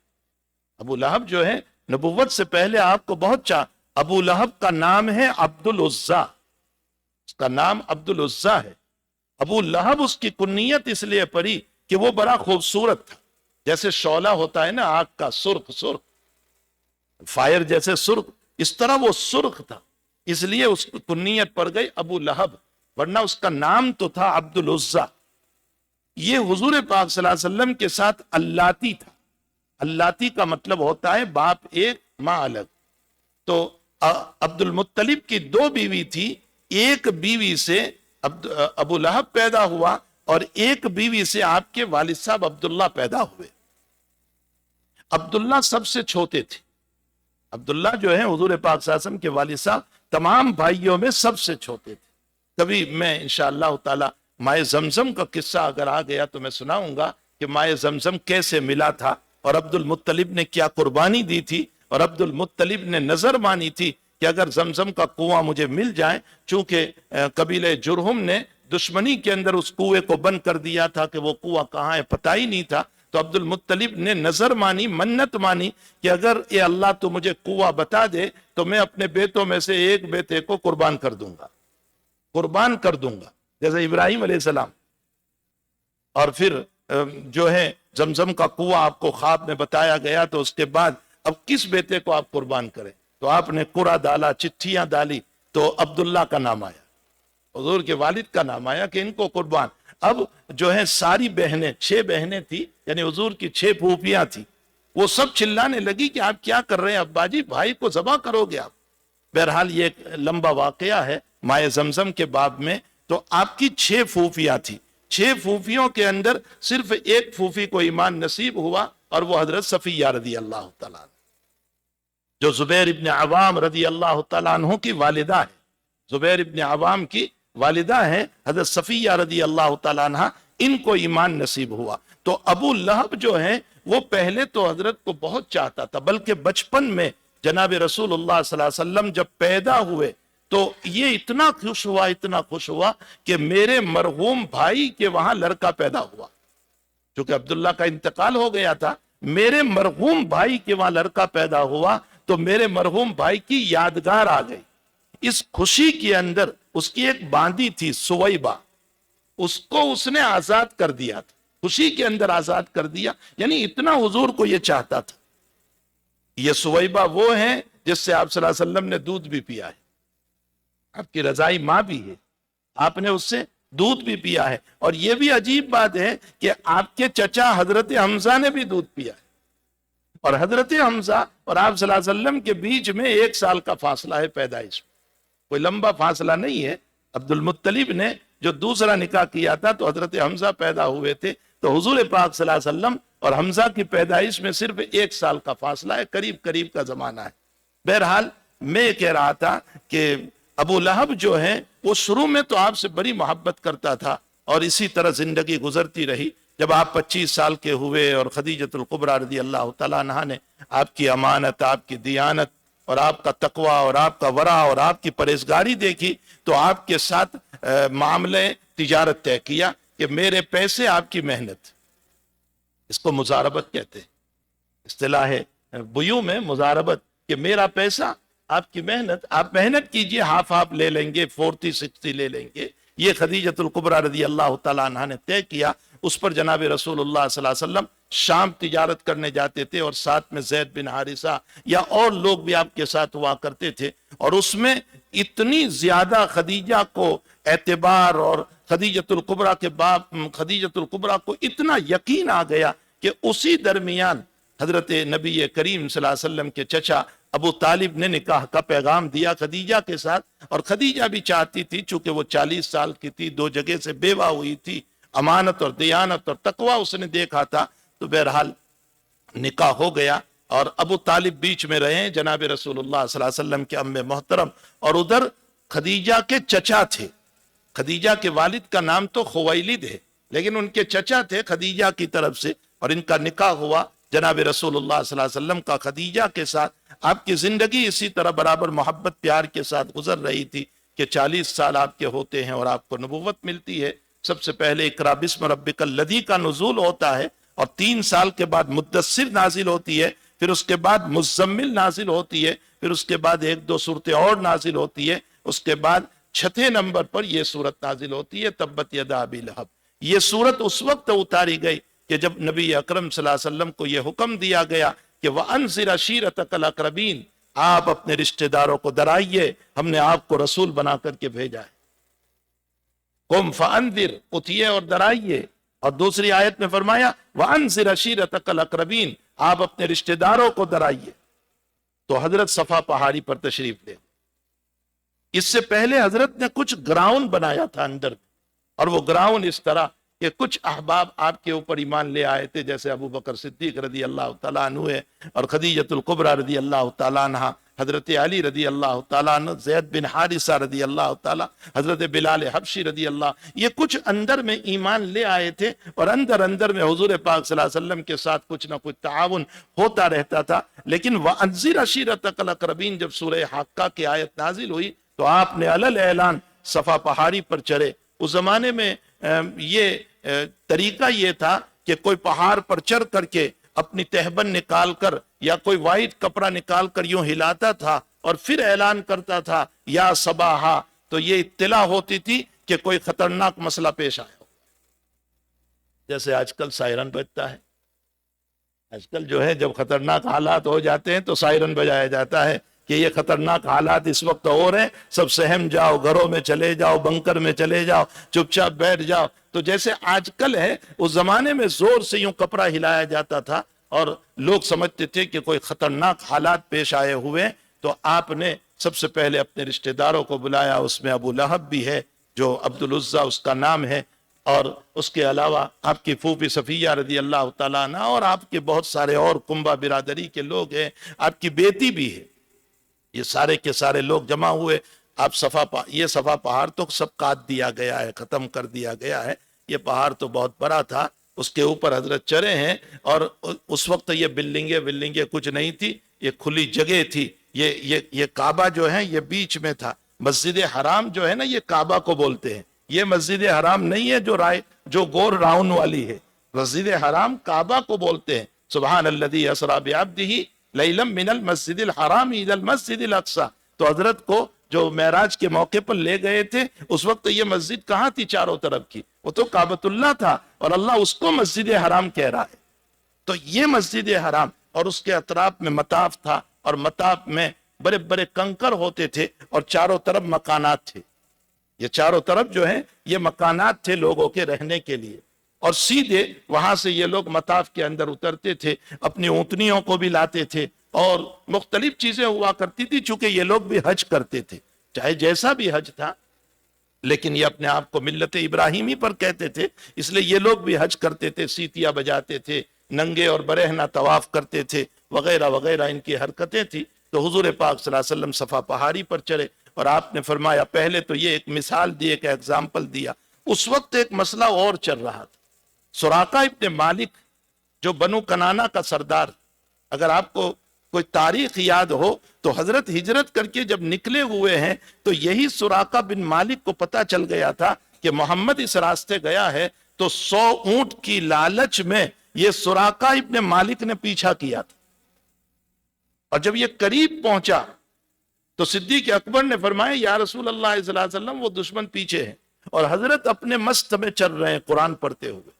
ابو لہب جو ہے نبوت سے پہلے آپ کو بہت ابو لہب کا نام ہے عبد العزا، اس کا نام عبد العزا ہے. ابو لہب اس کی کنیت اس لیے پڑی کہ وہ بڑا خوبصورت تھا، جیسے شعلہ ہوتا ہے نا آگ کا، سرخ فائر جیسے سرخ، اس طرح وہ سرخ تھا، اس لیے اس کی کنیت پڑ گئی ابو لہب، ورنہ اس کا نام تو تھا عبد العزا. یہ حضور پاک صلی اللہ علیہ وسلم کے ساتھ اللاتی تھا. اللاتی کا مطلب ہوتا ہے باپ ایک ماں الگ. تو عبد المطلب کی دو بیوی تھی، ایک بیوی سے ابو لہب پیدا ہوا اور ایک بیوی سے آپ کے والد صاحب عبداللہ پیدا ہوئے. عبداللہ سب سے چھوٹے تھے. عبداللہ جو ہے حضور پاک صلی اللہ علیہ وسلم کے والد صاحب تمام بھائیوں میں سب سے چھوٹے تھے. کبھی میں انشاءاللہ تعالی مائے زمزم کا قصہ اگر آ گیا تو میں سناؤں گا کہ مائے زمزم کیسے ملا تھا اور عبد المطلب نے کیا قربانی دی تھی، اور عبد المطلب نے نظر مانی تھی کہ اگر زمزم کا کنواں مجھے مل جائے، چونکہ قبیلہ جرہم نے دشمنی کے اندر اس کنویں کو بند کر دیا تھا کہ وہ کنواں کہاں ہے پتہ ہی نہیں تھا، تو عبد المطلب نے نظر مانی، منت مانی کہ اگر اے اللہ تو مجھے کنواں بتا دے تو میں اپنے بیٹوں میں سے ایک بیٹے کو قربان کر دوں گا، جیسے ابراہیم علیہ السلام. اور پھر جو ہے زمزم کا کنواں آپ کو خواب میں بتایا گیا، تو اس کے بعد اب کس بیٹے کو آپ قربان کریں، تو آپ نے قرعہ ڈالا، چٹھیاں ڈالی، تو عبداللہ کا نام آیا، حضور کے والد کا نام آیا کہ ان کو قربان. اب جو ہے ساری بہنیں، 6 بہنیں تھی، یعنی حضور کی 6 پھوپھیاں تھی، وہ سب چلانے لگی کہ آپ کیا کر رہے ہیں ابا جی، بھائی کو ذبح کرو گے آپ. بہرحال یہ ایک لمبا واقعہ ہے مائے زمزم کے باب میں. تو آپ کی 6 پھوپھیاں تھی، 6 پھوپھیوں کے اندر صرف ایک پھوپھی کو ایمان نصیب ہوا، اور وہ حضرت صفیہ رضی اللہ تعالیٰ عنہ، جو زبیر ابن عوام رضی اللہ تعالیٰ عنہ کی والدہ ہے. زبیر ابن عوام کی والدہ ہے حضرت صفیہ رضی اللہ تعالیٰ عنہ، ان کو ایمان نصیب ہوا. تو ابو لہب جو ہے وہ پہلے تو حضرت کو بہت چاہتا تھا، بلکہ بچپن میں جناب رسول اللہ صلی اللہ علیہ وسلم جب پیدا ہوئے تو یہ اتنا خوش ہوا کہ میرے مرحوم بھائی کے وہاں لڑکا پیدا ہوا. چونکہ عبداللہ کا انتقال ہو گیا تھا، میرے مرحوم بھائی کے وہاں لڑکا پیدا ہوا، تو میرے مرحوم بھائی کی یادگار آ گئی. اس خوشی کے اندر اس کی ایک باندی تھی سویبہ، اس کو اس نے آزاد کر دیا تھا، خوشی کے اندر آزاد کر دیا، یعنی اتنا حضور کو یہ چاہتا تھا. یہ سویبہ وہ ہیں جس سے آپ صلی اللہ علیہ وسلم نے دودھ بھی پیا ہے، آپ کی رضائی ماں بھی ہے، آپ نے اس سے دودھ بھی پیا ہے. اور یہ بھی عجیب بات ہے کہ آپ کے چچا حضرت حمزہ نے بھی دودھ پیا ہے، اور حضرت حمزہ اور آپ صلی اللہ علیہ وسلم کے بیچ میں 1 سال کا فاصلہ ہے پیدائش میں، کوئی لمبا فاصلہ نہیں ہے. عبد المطلب نے جو دوسرا نکاح کیا تھا تو حضرت حمزہ پیدا ہوئے تھے، تو حضور پاک صلی اللہ علیہ وسلم اور حمزہ کی پیدائش میں صرف 1 سال کا فاصلہ ہے، قریب کا زمانہ ہے. بہرحال میں کہہ رہا تھا کہ ابو لہب جو ہے وہ شروع میں تو آپ سے بڑی محبت کرتا تھا اور اسی طرح زندگی گزرتی رہی. جب آپ 25 سال کے ہوئے اور خدیجۃ الکبریٰ رضی اللہ تعالیٰ عنہا نے آپ کی امانت، آپ کی دیانت اور آپ کا تقوی اور آپ کا ورع اور آپ کی پرہیزگاری دیکھی تو آپ کے ساتھ معاملے تجارت طے کیا کہ میرے پیسے آپ کی محنت. اس کو مزاربت کہتے ہیں، اصطلاح بیوع میں مزاربت، کہ میرا پیسہ آپ کی محنت، آپ محنت کیجئے، ہاف ہاف لے لیں گے، 40-60 لے لیں گے. یہ خدیجۃ الکبریٰ رضی اللہ تعالیٰ عنہ نے طے کیا. اس پر جناب رسول اللہ صلی اللہ علیہ وسلم شام تجارت کرنے جاتے تھے اور ساتھ میں زید بن حارثہ یا اور لوگ بھی آپ کے ساتھ ہوا کرتے تھے. اور اس میں اتنی زیادہ خدیجہ کو اعتبار اور خدیجۃ الکبریٰ کے باپ خدیجۃ الکبریٰ کو اتنا یقین آ گیا کہ اسی درمیان حضرت نبی کریم صلی اللہ علیہ وسلم کے چچا ابو طالب نے نکاح کا پیغام دیا خدیجہ کے ساتھ. اور خدیجہ بھی چاہتی تھی، چونکہ وہ 40 سال کی تھی، 2 جگہ سے بیوہ ہوئی تھی، امانت اور دیانت اور تقوی اس نے دیکھا تھا، تو بہرحال نکاح ہو گیا. اور ابو طالب بیچ میں رہے، جناب رسول اللہ صلی اللہ علیہ وسلم کے عم محترم، اور ادھر خدیجہ کے چچا تھے. خدیجہ کے والد کا نام تو خویلد ہے، لیکن ان کے چچا تھے خدیجہ کی طرف سے، اور ان کا نکاح ہوا جناب رسول اللہ صلی اللہ علیہ وسلم کا خدیجہ کے ساتھ. آپ کی زندگی اسی طرح برابر محبت پیار کے ساتھ گزر رہی تھی کہ 40 سال آپ کے ہوتے ہیں اور آپ کو نبوت ملتی ہے. سب سے پہلے اقرا بسم ربک الذی کا نزول ہوتا ہے، اور 3 سال کے بعد مدثر نازل ہوتی ہے، پھر اس کے بعد مزمل نازل ہوتی ہے، پھر اس کے بعد 1-2 صورتیں اور نازل ہوتی ہے، اس کے بعد 6 نمبر پر یہ صورت نازل ہوتی ہے تبت یدا ابی لہب. یہ صورت اس وقت اتاری گئی کہ جب نبی اکرم صلی اللہ علیہ وسلم کو یہ حکم دیا گیا کہ وَأَنذِرْ عَشِيرَتَكَ الْأَقْرَبِينَ، آپ اپنے رشتہ داروں کو ڈرائیے، ہم نے آپ کو رسول بنا کر کے بھیجا ہے. قُمْ فَأَنذِرْ، اٹھیے اور ڈرائیے. اور دوسری آیت میں فرمایا وَأَنذِرْ عَشِيرَتَكَ الْأَقْرَبِينَ، آپ اپنے رشتہ داروں کو ڈرائیے. تو حضرت صفا پہاڑی پر تشریف لے. اس سے پہلے حضرت نے کچھ گراؤنڈ بنایا تھا اندر، اور وہ گراؤنڈ اس طرح کہ کچھ احباب آپ کے اوپر ایمان لے آئے تھے، جیسے ابو بکر صدیق رضی اللہ تعالیٰ عنہ ہے، اور خدیجۃ الکبریٰ رضی اللہ تعالیٰ عنہ، حضرت علی رضی اللہ تعالیٰ عنہ، زید بن حارثہ رضی اللہ تعالیٰ، حضرت بلال حبشی رضی اللہ. یہ کچھ اندر میں ایمان لے آئے تھے، اور اندر میں حضور پاک صلی اللہ علیہ وسلم کے ساتھ کچھ نہ کچھ تعاون ہوتا رہتا تھا. لیکن وَأَنذِرْ عَشِيرَتَكَ الْأَقْرَبِينَ جب سورہ حاقہ کی آیت نازل ہوئی تو آپ نے علل اعلان صفا پہاڑی پر چڑھے. اس زمانے میں یہ طریقہ یہ تھا کہ کوئی پہاڑ پر چڑھ کر کے اپنی تہبند نکال کر یا کوئی وائٹ کپڑا نکال کر یوں ہلاتا تھا اور پھر اعلان کرتا تھا یا صباحا، تو یہ اطلاع ہوتی تھی کہ کوئی خطرناک مسئلہ پیش آیا. جیسے آج کل سائرن بجتا ہے، آج کل جو ہے جب خطرناک حالات ہو جاتے ہیں تو سائرن بجایا جاتا ہے کہ یہ خطرناک حالات اس وقت ہو رہے ہیں، سب سہم جاؤ، گھروں میں چلے جاؤ، بنکر میں چلے جاؤ، چپ چاپ بیٹھ جاؤ. تو جیسے آج کل ہے، اس زمانے میں زور سے یوں کپڑا ہلایا جاتا تھا اور لوگ سمجھتے تھے کہ کوئی خطرناک حالات پیش آئے ہوئے. تو آپ نے سب سے پہلے اپنے رشتہ داروں کو بلایا. اس میں ابو لہب بھی ہے جو عبد العزیٰ اس کا نام ہے، اور اس کے علاوہ آپ کی پھوپھی صفیہ رضی اللہ تعالیٰ عنہ، اور آپ کے بہت سارے اور کنبہ برادری کے لوگ ہیں، آپ کی بیٹی بھی ہے. یہ سارے کے سارے لوگ جمع ہوئے. آپ یہ صفا پہاڑ تو سب کاٹ دیا گیا ہے، ختم کر دیا گیا ہے. یہ پہاڑ تو بہت بڑا تھا، اس کے اوپر حضرت چڑھے ہیں. اور اس وقت یہ بلڈنگیں کچھ نہیں تھی، یہ کھلی جگہ تھی. یہ کعبہ جو ہے یہ بیچ میں تھا. مسجد حرام جو ہے نا، یہ کعبہ کو بولتے ہیں. یہ مسجد حرام نہیں ہے جو گور راؤنڈ والی ہے. مسجد حرام کعبہ کو بولتے ہیں. سبحان الذی اسری بعبدہ لیلا من المسجد الحرام الی المسجد الاقصی. تو حضرت کو جو معراج کے موقع پر لے گئے تھے، اس وقت یہ مسجد کہاں تھی چاروں طرف کی؟ وہ تو کعبۃ اللہ تھا، اور اللہ اس کو مسجد حرام کہہ رہا ہے. تو یہ مسجد حرام، اور اس کے اطراف میں مطاف تھا، اور مطاف میں بڑے بڑے کنکر ہوتے تھے، اور چاروں طرف مکانات تھے. یہ چاروں طرف جو ہیں یہ مکانات تھے لوگوں کے رہنے کے لیے. اور سیدھے وہاں سے یہ لوگ مطاف کے اندر اترتے تھے، اپنی اونٹنیوں کو بھی لاتے تھے، اور مختلف چیزیں ہوا کرتی تھی. چونکہ یہ لوگ بھی حج کرتے تھے، چاہے جیسا بھی حج تھا، لیکن یہ اپنے آپ کو ملت ابراہیمی پر کہتے تھے، اس لیے یہ لوگ بھی حج کرتے تھے، سیتیاں بجاتے تھے، ننگے اور برہنہ طواف کرتے تھے، وغیرہ وغیرہ ان کی حرکتیں تھی. تو حضور پاک صلی اللہ علیہ وسلم صفا پہاڑی پر چڑھے اور آپ نے فرمایا، پہلے تو یہ ایک مثال دی، ایک ایگزامپل دیا. اس وقت ایک مسئلہ اور چل رہا تھا. سراقہ ابن مالک جو بنو کنانا کا سردار، اگر آپ کو کوئی تاریخ یاد ہو تو حضرت ہجرت کر کے جب نکلے ہوئے ہیں تو یہی سراقہ بن مالک کو پتا چل گیا تھا کہ محمد اس راستے گیا ہے، تو 100 اونٹ کی لالچ میں یہ سراقہ ابن مالک نے پیچھا کیا تھا. اور جب یہ قریب پہنچا تو صدیق اکبر نے فرمایا، یا رسول اللہ صلی اللہ علیہ وسلم، وہ دشمن پیچھے ہیں اور حضرت اپنے مست میں چل رہے ہیں قرآن پڑھتے ہوئے.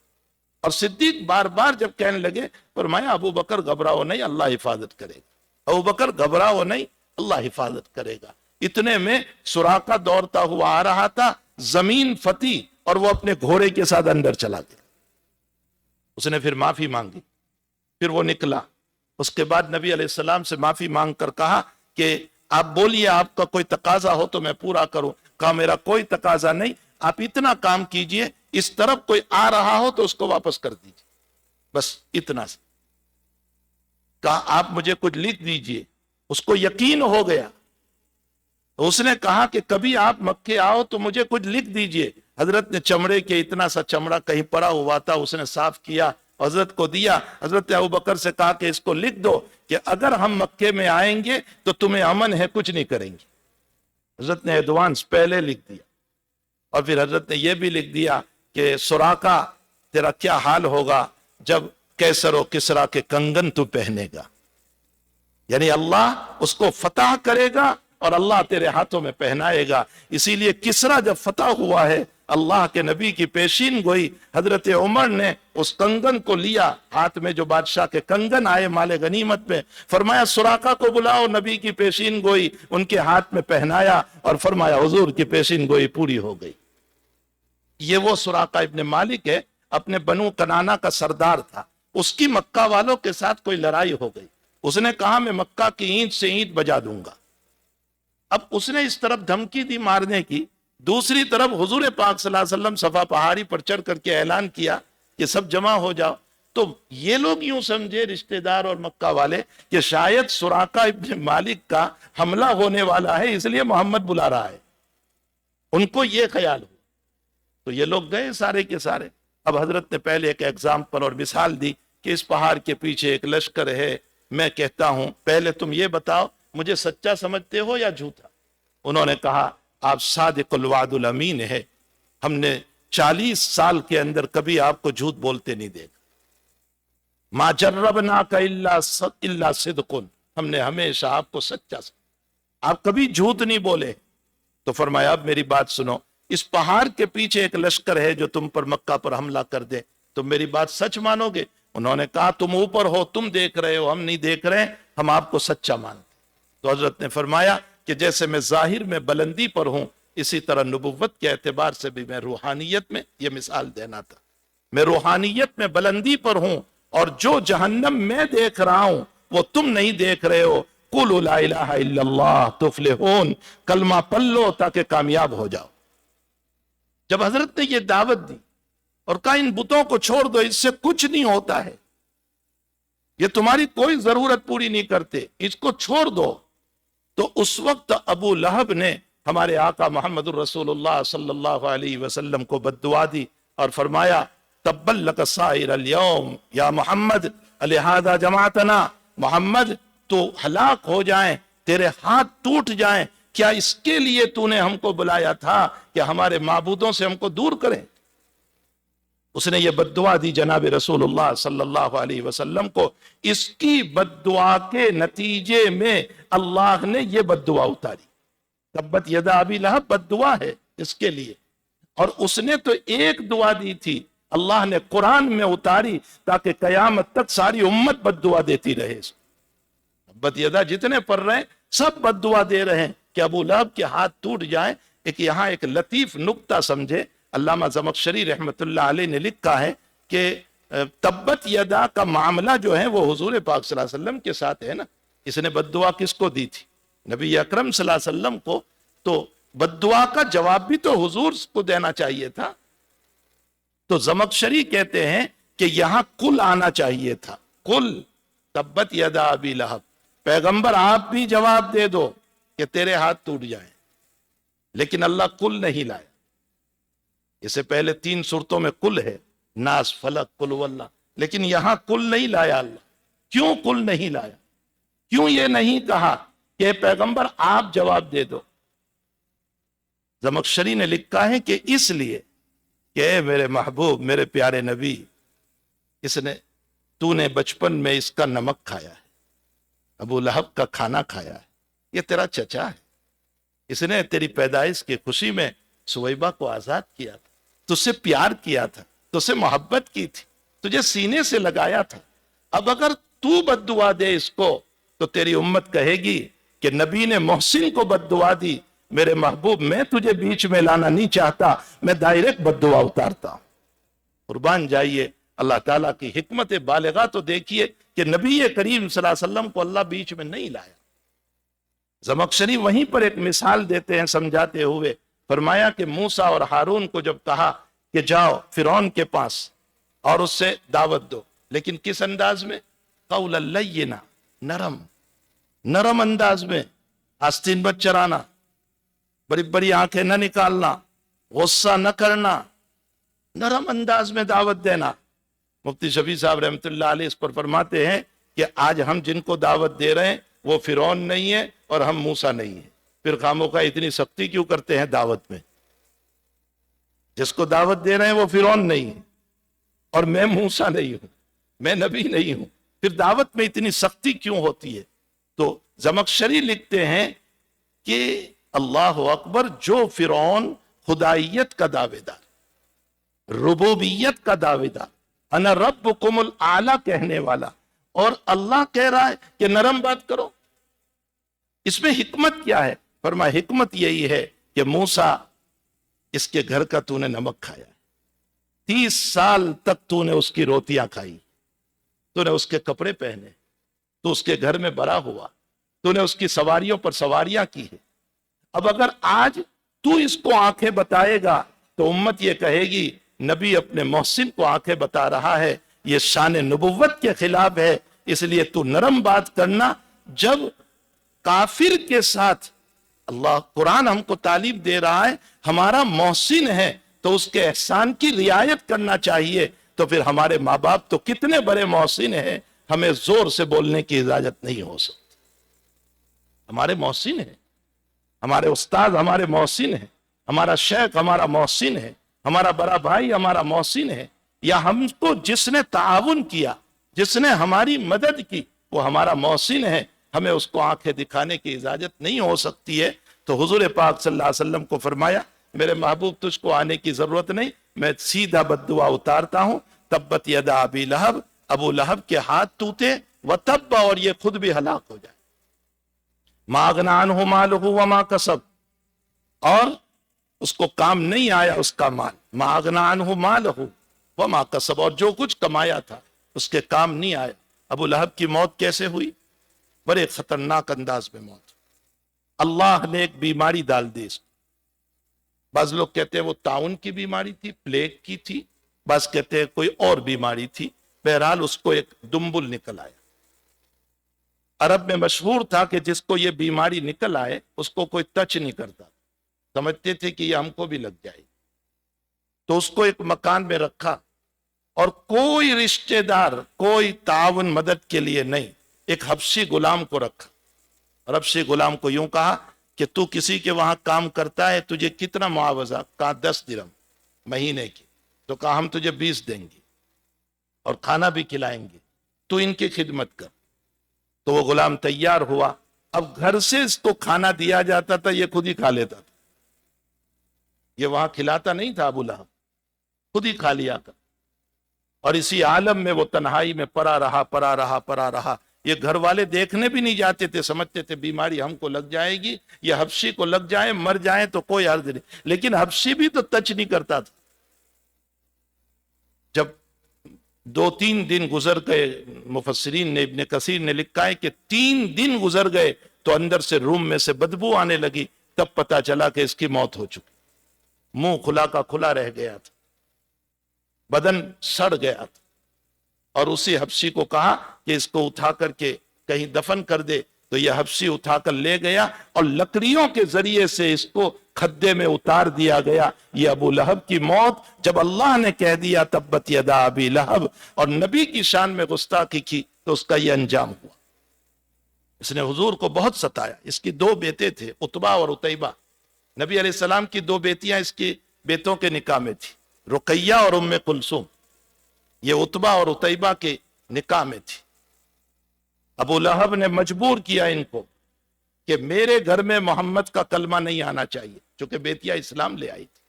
اور صدیق بار بار جب کہنے لگے، فرمایا ابو بکر گھبراؤ نہیں، اللہ حفاظت کرے گا. ابو بکر گھبراؤ نہیں، اللہ حفاظت کرے گا. اتنے میں سراقہ دوڑتا ہوا آ رہا تھا، زمین فتح، اور وہ اپنے گھوڑے کے ساتھ اندر چلا گیا. اس نے پھر معافی مانگی، پھر وہ نکلا. اس کے بعد نبی علیہ السلام سے معافی مانگ کر کہا کہ آپ بولیے، آپ کا کوئی تقاضا ہو تو میں پورا کروں. کہا میرا کوئی تقاضا نہیں، آپ اتنا کام کیجئے، اس طرف کوئی آ رہا ہو تو اس کو واپس کر دیجئے، بس اتنا سے. کہا آپ مجھے کچھ لکھ دیجئے. اس کو یقین ہو گیا. اس نے کہا کہ کبھی آپ مکے آؤ تو مجھے کچھ لکھ دیجئے. حضرت نے چمڑے کے اتنا سا چمڑا کہیں پڑا ہوا تھا، اس نے صاف کیا، حضرت کو دیا. حضرت ابوبکر سے کہا کہ اس کو لکھ دو کہ اگر ہم مکے میں آئیں گے تو تمہیں امن ہے، کچھ نہیں کریں گے. حضرت نے ایڈوانس پہلے لکھ دیا. اور پھر حضرت نے یہ بھی لکھ دیا کہ سراقہ تیرا کیا حال ہوگا جب کیسر و کسرا کے کنگن تو پہنے گا. یعنی اللہ اس کو فتح کرے گا اور اللہ تیرے ہاتھوں میں پہنائے گا. اسی لیے کسرا جب فتح ہوا ہے، اللہ کے نبی کی پیشین گوئی حضرت عمر نے اس کنگن کو لیا ہاتھ میں، جو بادشاہ کے کنگن آئے مال غنیمت میں. فرمایا سراقہ کو بلاؤ، نبی کی پیشین گوئی ان کے ہاتھ میں پہنایا اور فرمایا حضور کی پیشین گوئی پوری ہو گئی. یہ وہ سراقہ ابن مالک ہے، اپنے بنو کنانا کا سردار تھا. اس کی مکہ والوں کے ساتھ کوئی لڑائی ہو گئی. اس نے کہا میں مکہ کی اینٹ سے اینٹ بجا دوں گا. اب اس نے اس طرف دھمکی دی مارنے کی، دوسری طرف حضور پاک صلی اللہ علیہ وسلم صفا پہاڑی پر چڑھ کر کے اعلان کیا کہ سب جمع ہو جاؤ. تو یہ لوگ یوں سمجھے رشتہ دار اور مکہ والے کہ شاید سراقہ ابن مالک کا حملہ ہونے والا ہے، اس لیے محمد بلا رہا ہے. ان کو یہ خیال ہو تو یہ لوگ گئے سارے کے سارے. اب حضرت نے پہلے ایک ایگزامپل اور مثال دی کہ اس پہاڑ کے پیچھے ایک لشکر ہے. میں کہتا ہوں پہلے تم یہ بتاؤ مجھے سچا سمجھتے ہو یا جھوٹا. انہوں نے کہا آپ صادق الوعد الامین ہے، ہم نے 40 سال کے اندر کبھی آپ کو جھوٹ بولتے نہیں دیکھا. ما جربناک الا صدق، ہم نے ہمیشہ آپ کو سچا سمجھا، آپ کبھی جھوٹ نہیں بولے. تو فرمایا اب میری بات سنو، اس پہاڑ کے پیچھے ایک لشکر ہے جو تم پر مکہ پر حملہ کر دے، تم میری بات سچ مانو گے؟ انہوں نے کہا تم اوپر ہو، تم دیکھ رہے ہو، ہم نہیں دیکھ رہے، ہم آپ کو سچا مانتے. تو حضرت نے فرمایا کہ جیسے میں ظاہر میں بلندی پر ہوں، اسی طرح نبوت کے اعتبار سے بھی میں روحانیت میں، یہ مثال دینا تھا، میں روحانیت میں بلندی پر ہوں، اور جو جہنم میں دیکھ رہا ہوں وہ تم نہیں دیکھ رہے ہو. قولوا لا الہ الا اللہ تفلحون، کلمہ پڑھ لو تاکہ کامیاب ہو جاؤ. جب حضرت نے یہ دعوت دی اور کہا ان بتوں کو چھوڑ دو، اس سے کچھ نہیں ہوتا ہے، یہ تمہاری کوئی ضرورت پوری نہیں کرتے، اس کو چھوڑ دو، تو اس وقت ابو لہب نے ہمارے آقا محمد الرسول اللہ صلی اللہ علیہ وسلم کو بد دعا دی اور فرمایا تبا لک سائر اليوم یا محمد لہذا جماعتنا. محمد تو ہلاک ہو جائیں، تیرے ہاتھ ٹوٹ جائیں، کیا اس کے لیے تو نے ہم کو بلایا تھا کہ ہمارے معبودوں سے ہم کو دور کریں؟ اس نے یہ بد دعا دی جناب رسول اللہ صلی اللہ علیہ وسلم کو. اس کی بد دعا کے نتیجے میں اللہ نے یہ بد دعا اتاری. تبت یدا ابی لہب بد دعا ہے اس کے لیے، اور اس نے تو ایک دعا دی تھی، اللہ نے قرآن میں اتاری تاکہ قیامت تک ساری امت بد دعا دیتی رہے. تبت یدا جتنے پڑھ رہے ہیں سب بد دعا دے رہے ہیں کہ ابو لہب کے ہاتھ ٹوٹ جائیں. یہاں ایک لطیف نکتہ سمجھے، علامہ زمخشری رحمت اللہ علیہ نے لکھا ہے کہ تبت یدا کا معاملہ جو ہے وہ حضور پاک صلی اللہ علیہ وسلم کے ساتھ ہے نا. اس نے بد دعا کس کو دی تھی؟ نبی اکرم صلی اللہ علیہ وسلم کو. تو بد دعا کا جواب بھی تو حضور کو دینا چاہیے تھا. تو زمخشری کہتے ہیں کہ یہاں کل آنا چاہیے تھا، کل تبت یدا ابی لہب. پیغمبر آپ بھی جواب دے دو کہ تیرے ہاتھ ٹوٹ جائیں، لیکن اللہ کل نہیں لایا۔ اس سے پہلے 3 صورتوں میں کل ہے، ناس، فلق، قل واللہ، لیکن یہاں کل نہیں لایا اللہ۔ کیوں کل نہیں لایا؟ کیوں یہ نہیں کہا کہ پیغمبر آپ جواب دے دو؟ زمخشری نے لکھا ہے کہ اس لیے کہ اے میرے محبوب، میرے پیارے نبی، تو نے بچپن میں اس کا نمک کھایا ہے، ابو لہب کا کھانا کھایا ہے، یہ تیرا چچا ہے، اس نے تیری پیدائش کی خوشی میں سویبہ کو آزاد کیا تھا، تجھ سے پیار کیا تھا، تجھ سے محبت کی تھی، تجھے سینے سے لگایا تھا۔ اب اگر تو بد دعا دے اس کو تو تیری امت کہے گی کہ نبی نے محسن کو بد دعا دی۔ میرے محبوب، میں تجھے بیچ میں لانا نہیں چاہتا، میں ڈائریکٹ بد دعا اتارتا ہوں۔ قربان جائیے، اللہ تعالیٰ کی حکمت بالغہ تو دیکھیے کہ نبی کریم صلی اللہ علیہ وسلم کو اللہ بیچ میں نہیں لایا۔ زمخشری وہیں پر ایک مثال دیتے ہیں سمجھاتے ہوئے، فرمایا کہ موسیٰ اور ہارون کو جب کہا کہ جاؤ فرعون کے پاس اور اس سے دعوت دو، لیکن کس انداز میں؟ قولا لینا، نرم انداز میں، آستین مت چرانا، بڑی بڑی آنکھیں نہ نکالنا، غصہ نہ کرنا، نرم انداز میں دعوت دینا۔ مفتی شفیع صاحب رحمۃ اللہ علیہ اس پر فرماتے ہیں کہ آج ہم جن کو دعوت دے رہے ہیں وہ فرعون نہیں ہے اور ہم موسیٰ نہیں ہیں، پھر خاموں کا اتنی سختی کیوں کرتے ہیں دعوت میں؟ جس کو دعوت دے رہے ہیں وہ فرعون نہیں ہے اور میں موسیٰ نہیں ہوں، میں نبی نہیں ہوں، پھر دعوت میں اتنی سختی کیوں ہوتی ہے؟ تو زمخشری لکھتے ہیں کہ اللہ اکبر، جو فرعون خدائیت کا دعوے دار، ربوبیت کا دعوے دار، انا ربکم الاعلی کہنے والا، اور اللہ کہہ رہا ہے کہ نرم بات کرو، اس میں حکمت کیا ہے؟ فرمایا حکمت یہی ہے کہ موسیٰ، اس کے گھر کا تو نے نمک کھایا، 30 سال تک تو نے اس کی روٹیاں کھائی، تو نے اس کے کپڑے پہنے، تو اس کے گھر میں بڑا ہوا، تو نے اس کی سواریوں پر سواریاں کی ہے۔ اب اگر آج تو اس کو آنکھیں بتائے گا تو امت یہ کہے گی نبی اپنے محسن کو آنکھیں بتا رہا ہے، یہ شان نبوت کے خلاف ہے، اس لیے تو نرم بات کرنا۔ جب کافر کے ساتھ اللہ قرآن ہم کو تعلیم دے رہا ہے ہمارا محسن ہے تو اس کے احسان کی رعایت کرنا چاہیے، تو پھر ہمارے ماں باپ تو کتنے بڑے محسن ہیں، ہمیں زور سے بولنے کی اجازت نہیں ہو سکتی۔ ہمارے محسن ہیں، ہمارے استاد ہمارے محسن ہیں، ہمارا شیخ ہمارا محسن ہے، ہمارا بڑا بھائی ہمارا محسن ہے، یا ہم کو جس نے تعاون کیا، جس نے ہماری مدد کی، وہ ہمارا محسن ہے، ہمیں اس کو آنکھیں دکھانے کی اجازت نہیں ہو سکتی ہے۔ تو حضور پاک صلی اللہ علیہ وسلم کو فرمایا میرے محبوب تجھ کو آنے کی ضرورت نہیں، میں سیدھا بد دعا اتارتا ہوں، تبت یدا ابی لہب، ابو لہب کے ہاتھ ٹوٹے، وتب، اور یہ خود بھی ہلاک ہو جائے، ما اغنی عنہ مالہ وما کسب، اور اس کو کام نہیں آیا اس کا مال، ما اغنی عنہ مالہ وما کسب، اور جو کچھ کمایا تھا اس کے کام نہیں آیا۔ ابو لہب کی موت کیسے ہوئی؟ بڑے خطرناک انداز میں موت، اللہ نے ایک بیماری ڈال دی اس کو۔ بعض لوگ کہتے ہیں وہ طاعون کی بیماری تھی، پلیگ کی تھی، بعض کہتے ہیں کوئی اور بیماری تھی، بہرحال اس کو ایک دنبل نکل آیا۔ عرب میں مشہور تھا کہ جس کو یہ بیماری نکل آئے اس کو کوئی ٹچ نہیں کرتا، سمجھتے تھے کہ یہ ہم کو بھی لگ جائے، تو اس کو ایک مکان میں رکھا اور کوئی رشتہ دار، کوئی تعاون مدد کے لیے نہیں، ایک حبشی غلام کو رکھا، اور حبشی غلام کو یوں کہا کہ تو کسی کے وہاں کام کرتا ہے، تجھے کتنا معاوضہ؟ کہا 10 درہم مہینے کی، تو کہا ہم تجھے 20 دیں گے اور کھانا بھی کھلائیں گے، تو ان کی خدمت کر۔ تو وہ غلام تیار ہوا، اب گھر سے اس کو کھانا دیا جاتا تھا، یہ خود ہی کھا لیتا تھا، یہ وہاں کھلاتا نہیں تھا ابو لہب، خود ہی کھا لیا کر، اور اسی عالم میں وہ تنہائی میں پڑا رہا۔ یہ گھر والے دیکھنے بھی نہیں جاتے تھے، سمجھتے تھے بیماری ہم کو لگ جائے گی، یہ حبشی کو لگ جائے، مر جائیں تو کوئی عرض نہیں، لیکن حبشی بھی تو ٹچ نہیں کرتا تھا۔ جب 2-3 دن گزر گئے، مفسرین نے، ابن کثیر نے لکھا ہے کہ 3 دن گزر گئے تو اندر سے روم میں سے بدبو آنے لگی، تب پتا چلا کہ اس کی موت ہو چکی، منہ کھلا کا کھلا رہ گیا تھا، بدن سڑ گیا تھا، اور اسی حبشی کو کہا کہ اس کو اٹھا کر کے کہیں دفن کر دے، تو یہ حبشی اٹھا کر لے گیا اور لکڑیوں کے ذریعے سے اس کو کھدے میں اتار دیا گیا۔ یہ ابو لہب کی موت جب اللہ نے کہہ دیا تبت یدا ابی لہب اور نبی کی شان میں گستاخی کی تو اس کا یہ انجام ہوا۔ اس نے حضور کو بہت ستایا۔ اس کی دو بیٹے تھے، عتبہ اور عتیبہ۔ نبی علیہ السلام کی دو بیٹیاں اس کی بیٹوں کے نکاح میں تھی، رقیہ اور ام کلثوم۔ یہ عتبہ اور عتیبہ کے نکاح میں تھی۔ ابو لہب نے مجبور کیا ان کو کہ میرے گھر میں محمد کا کلمہ نہیں آنا چاہیے، چونکہ بیٹیاں اسلام لے آئی تھی۔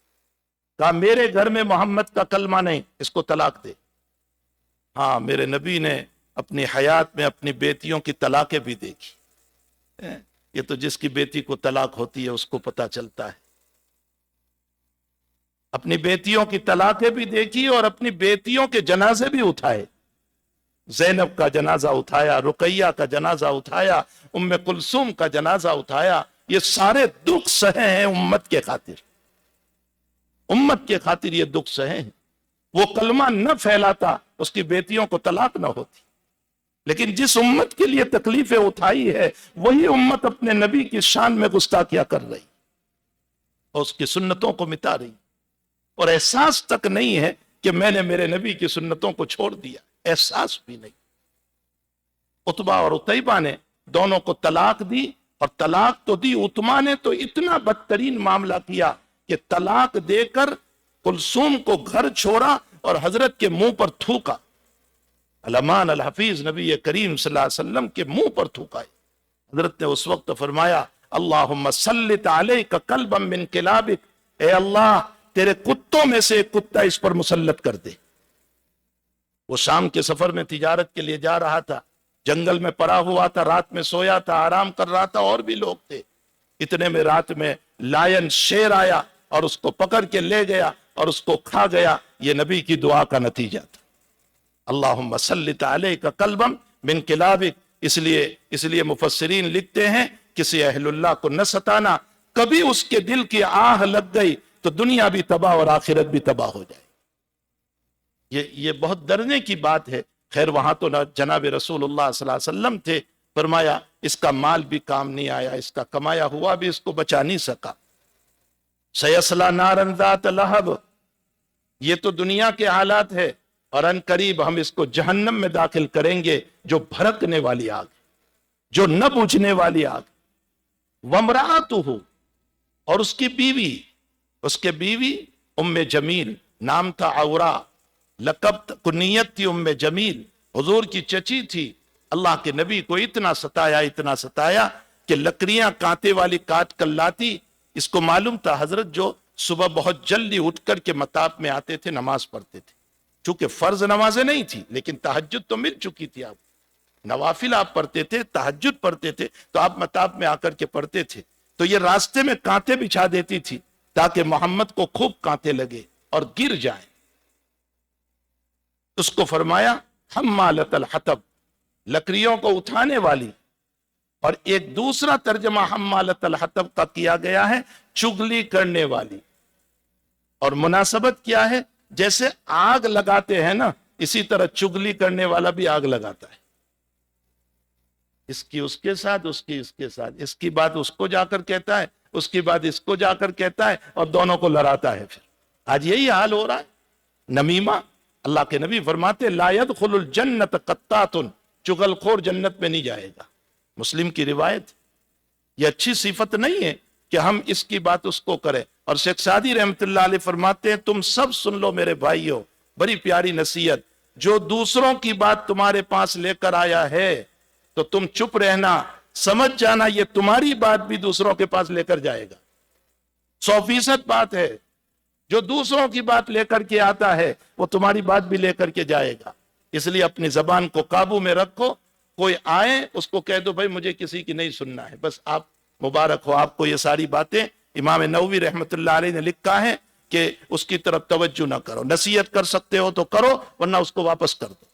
کہا میرے گھر میں محمد کا کلمہ نہیں، اس کو طلاق دے۔ ہاں، میرے نبی نے اپنی حیات میں اپنی بیٹیوں کی طلاقیں بھی دیکھی۔ یہ تو جس کی بیٹی کو طلاق ہوتی ہے اس کو پتا چلتا ہے۔ اپنی بیٹیوں کی طلاقیں بھی دیکھی اور اپنی بیٹیوں کے جنازے بھی اٹھائے۔ زینب کا جنازہ اٹھایا، رقیہ کا جنازہ اٹھایا، ام کلثوم کا جنازہ اٹھایا۔ یہ سارے دکھ سہے ہیں امت کے خاطر، امت کے خاطر یہ دکھ سہے ہیں۔ وہ کلمہ نہ پھیلاتا، اس کی بیٹیوں کو طلاق نہ ہوتی۔ لیکن جس امت کے لیے تکلیفیں اٹھائی ہے وہی امت اپنے نبی کی شان میں گستاخیاں کر رہی اور اس کی سنتوں کو مٹا رہی، اور احساس تک نہیں ہے کہ میں نے میرے نبی کی سنتوں کو چھوڑ دیا، احساس بھی نہیں۔ عتبہ اور عتیبہ نے دونوں کو طلاق دی، اور طلاق تو دی، عتبہ نے تو اتنا بدترین معاملہ کیا کہ طلاق دے کر کلثوم کو گھر چھوڑا اور حضرت کے منہ پر تھوکا۔ علمان الحفیظ نبی کریم صلی اللہ علیہ وسلم کے منہ پر تھوکا۔ حضرت نے اس وقت فرمایا اللہم سلط علیک کلبا من کلابک، اے اللہ تیرے کتوں میں سے ایک کتا اس پر مسلط کر دے۔ وہ شام کے سفر میں تجارت کے لیے جا رہا تھا، جنگل میں پڑا ہوا تھا، رات میں سویا تھا، آرام کر رہا تھا، اور بھی لوگ تھے۔ اتنے میں رات میں لائن شیر آیا اور اس کو پکڑ کے لے گیا اور اس کو کھا گیا۔ یہ نبی کی دعا کا نتیجہ تھا۔ اللہم سلط علیک کلبا من کلابک۔ اس لیے مفسرین لکھتے ہیں کسی اہل اللہ کو نہ ستانا، کبھی اس کے دل کی آہ لگ گئی تو دنیا بھی تباہ اور آخرت بھی تباہ ہو جائے۔ یہ بہت ڈرنے کی بات ہے۔ خیر وہاں تو جناب رسول اللہ صلی اللہ علیہ وسلم تھے، فرمایا اس کا مال بھی کام نہیں آیا، اس کا کمایا ہوا بھی اس کو بچا نہیں سکا۔ سیصلی نارا ذات لہب، یہ تو دنیا کے حالات ہے، اور ان قریب ہم اس کو جہنم میں داخل کریں گے، جو بھڑکنے والی آگ، جو نہ بجھنے والی آگ۔ وامرأتہ، اور اس کی بیوی ام جمیل، نام تھا عورا، لقب کنیت تھی ام جمیل، حضور کی چچی تھی۔ اللہ کے نبی کو اتنا ستایا کہ لکڑیاں کانٹے والی کاٹ کر لاتی۔ اس کو معلوم تھا حضرت جو صبح بہت جلدی اٹھ کر کے مطاف میں آتے تھے، نماز پڑھتے تھے، چونکہ فرض نمازیں نہیں تھی لیکن تہجد تو مل چکی تھی۔ آپ نوافل آپ پڑھتے تھے، تہجد پڑھتے تھے، تو آپ مطاف میں آ کر کے پڑھتے تھے۔ تو یہ راستے میں کانٹے بچھا دیتی تھی تاکہ محمد کو خوب کانٹے لگے اور گر جائیں۔ اس کو فرمایا حمالۃ الحطب، لکڑیوں کو اٹھانے والی۔ اور ایک دوسرا ترجمہ حمالۃ الحطب کا کیا گیا ہے چغلی کرنے والی۔ اور مناسبت کیا ہے؟ جیسے آگ لگاتے ہیں نا، اسی طرح چغلی کرنے والا بھی آگ لگاتا ہے۔ اس کی اس کے ساتھ، اس کی اس کے ساتھ، اس کی بات اس کو جا کر کہتا ہے، اس کی بات اس کو جا کر کہتا ہے، اور دونوں کو لڑاتا ہے۔ پھر آج یہی حال ہو رہا ہے، نمیمہ۔ اللہ کے نبی فرماتے لا يدخل الجنت قطات، چغل خور جنت میں نہیں جائے گا۔ مسلم کی روایت۔ یہ اچھی صفت نہیں ہے کہ ہم اس کی بات اس کو کریں۔ اور شیخ سعدی رحمت اللہ علیہ فرماتے ہیں تم سب سن لو میرے بھائیو، بڑی پیاری نصیحت، جو دوسروں کی بات تمہارے پاس لے کر آیا ہے تو تم چپ رہنا، سمجھ جانا یہ تمہاری بات بھی دوسروں کے پاس لے کر جائے گا۔ 100% بات ہے، جو دوسروں کی بات لے کر کے آتا ہے وہ تمہاری بات بھی لے کر کے جائے گا۔ اس لیے اپنی زبان کو قابو میں رکھو۔ کوئی آئے اس کو کہہ دو بھائی مجھے کسی کی نہیں سننا ہے، بس آپ مبارک ہو، آپ کو یہ ساری باتیں۔ امام نووی رحمت اللہ علیہ نے لکھا ہے کہ اس کی طرف توجہ نہ کرو، نصیحت کر سکتے ہو تو کرو ورنہ اس کو واپس کر دو۔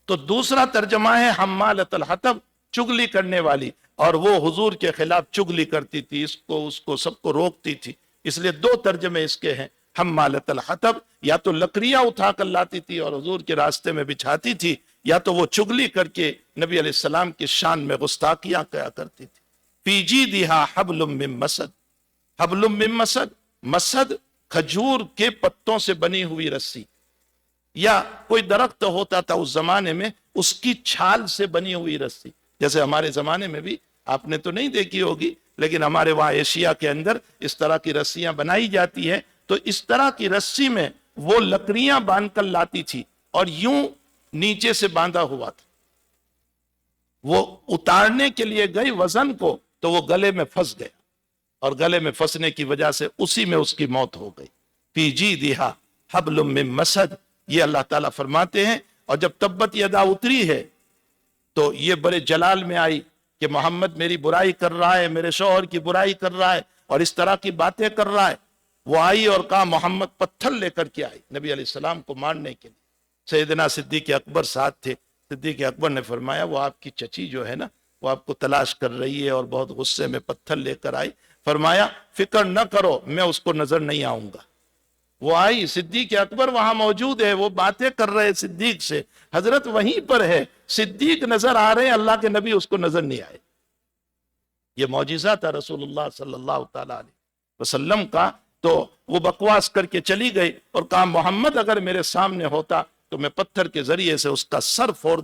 تو دوسرا ترجمہ ہے حمالۃ الحطب، چغلی کرنے والی، اور وہ حضور کے خلاف چغلی کرتی تھی، اس کو سب کو روکتی تھی۔ اس لیے دو ترجمے اس کے ہیں، حمالۃ الحطب، یا تو لکڑیاں اٹھا کر لاتی تھی اور حضور کے راستے میں بچھاتی تھی، یا تو وہ چگلی کر کے نبی علیہ السلام کی شان میں گستاخیاں کیا کرتی تھی. فی جیدہا حبل من مسد. حبل من مسد، مسد کھجور کے پتوں سے بنی ہوئی رسی، یا کوئی درخت ہوتا تھا اس زمانے میں اس کی چھال سے بنی ہوئی رسی. جیسے ہمارے زمانے میں بھی آپ نے تو نہیں دیکھی ہوگی، لیکن ہمارے وہاں ایشیا کے اندر اس طرح کی رسیاں بنائی جاتی ہیں. تو اس طرح کی رسی میں وہ لکڑیاں باندھ کر لاتی تھی اور یوں نیچے سے باندھا ہوا تھا. وہ اتارنے کے لیے گئی وزن کو تو وہ گلے میں پھنس گیا، اور گلے میں پھنسنے کی وجہ سے اسی میں اس کی موت ہو گئی. فی جیدہا حبل من مسد، یہ اللہ تعالیٰ فرماتے ہیں. اور جب تبت یدا اتری ہے تو یہ بڑے جلال میں آئی کہ محمد میری برائی کر رہا ہے، میرے شوہر کی برائی کر رہا ہے اور اس طرح کی باتیں کر رہا ہے. وہ آئی اور کہا محمد پتھر لے کر کے آئی نبی علیہ السلام کو مارنے کے لیے. سیدنا صدیق اکبر ساتھ تھے. صدیق اکبر نے فرمایا وہ آپ کی چچی جو ہے نا وہ آپ کو تلاش کر رہی ہے، اور بہت غصے میں پتھر لے کر آئی. فرمایا فکر نہ کرو، میں اس کو نظر نہیں آؤں گا. وہ آئی، صدیق اکبر وہاں موجود ہے، وہ باتیں کر رہے صدیق سے، حضرت وہیں پر ہے، صدیق نظر آ رہے ہیں، اللہ کے نبی اس کو نظر نہیں آئے. یہ معجزہ تھا رسول اللہ صلی اللہ تعالیٰ علیہ وسلم کا. تو وہ بکواس کر کے چلی گئی اور کہا محمد اگر میرے سامنے ہوتا تو میں پتھر کے ذریعے سے اس کا سر پھوڑ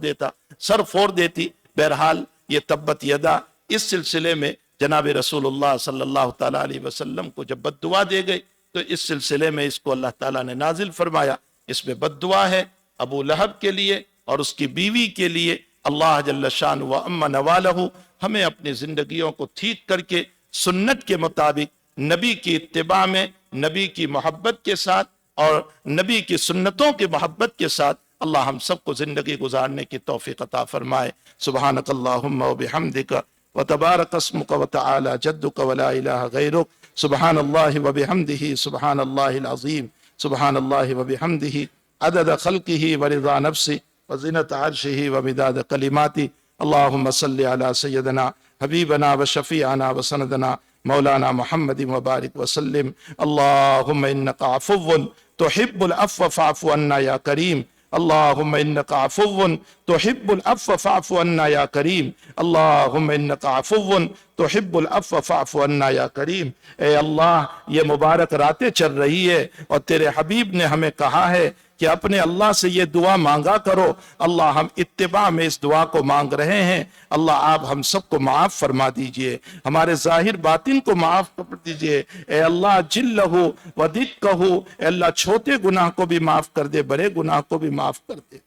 دیتی. بہرحال یہ تبت یدا، اس سلسلے میں جناب رسول اللہ صلی اللہ تعالیٰ علیہ وسلم کو جب بد دعا دے گئی تو اس سلسلے میں اس کو اللہ تعالیٰ نے نازل فرمایا. اس میں بد دعا ہے ابو لہب کے لیے اور اس کی بیوی کے لیے. اللہ جل شان و اما نوالہ ہمیں اپنی زندگیوں کو ٹھیک کر کے سنت کے مطابق نبی کی اتباع میں، نبی کی محبت کے ساتھ اور نبی کی سنتوں کی محبت کے ساتھ اللہ ہم سب کو زندگی گزارنے کی توفیق عطا فرمائے. سبحانک اللہم و بحمدک وتبارک اسمک وتعالی جدک ولا الہ غیرک. سبحان اللہ و بحمدہ سبحان اللہ العظیم. سبحان اللہ و بحمدہ عدد خلقہ ورضا نفسہ وزنۃ عرشہ ومداد کلماتہ. اللہم صلی علی سیدنا حبیبنا وشفیعنا وسندنا مولانا محمد وبارک وسلم. اللہم انک عفو تحب العفو فاعف عنا یا کریم. اللہم انک عفو تحب العفو فاعف عنا یا کریم. اللہم انک عفو تحب العفو فاعف عنا یا کریم. اے اللہ یہ مبارک راتیں چل رہی ہے اور تیرے حبیب نے ہمیں کہا ہے کہ اپنے اللہ سے یہ دعا مانگا کرو. اللہ ہم اتباع میں اس دعا کو مانگ رہے ہیں. اللہ آپ ہم سب کو معاف فرما دیجئے، ہمارے ظاہر باطن کو معاف کر دیجئے. اے اللہ جلہ و دقہ، اے اللہ چھوٹے گناہ کو بھی معاف کر دے، بڑے گناہ کو بھی معاف کر دے.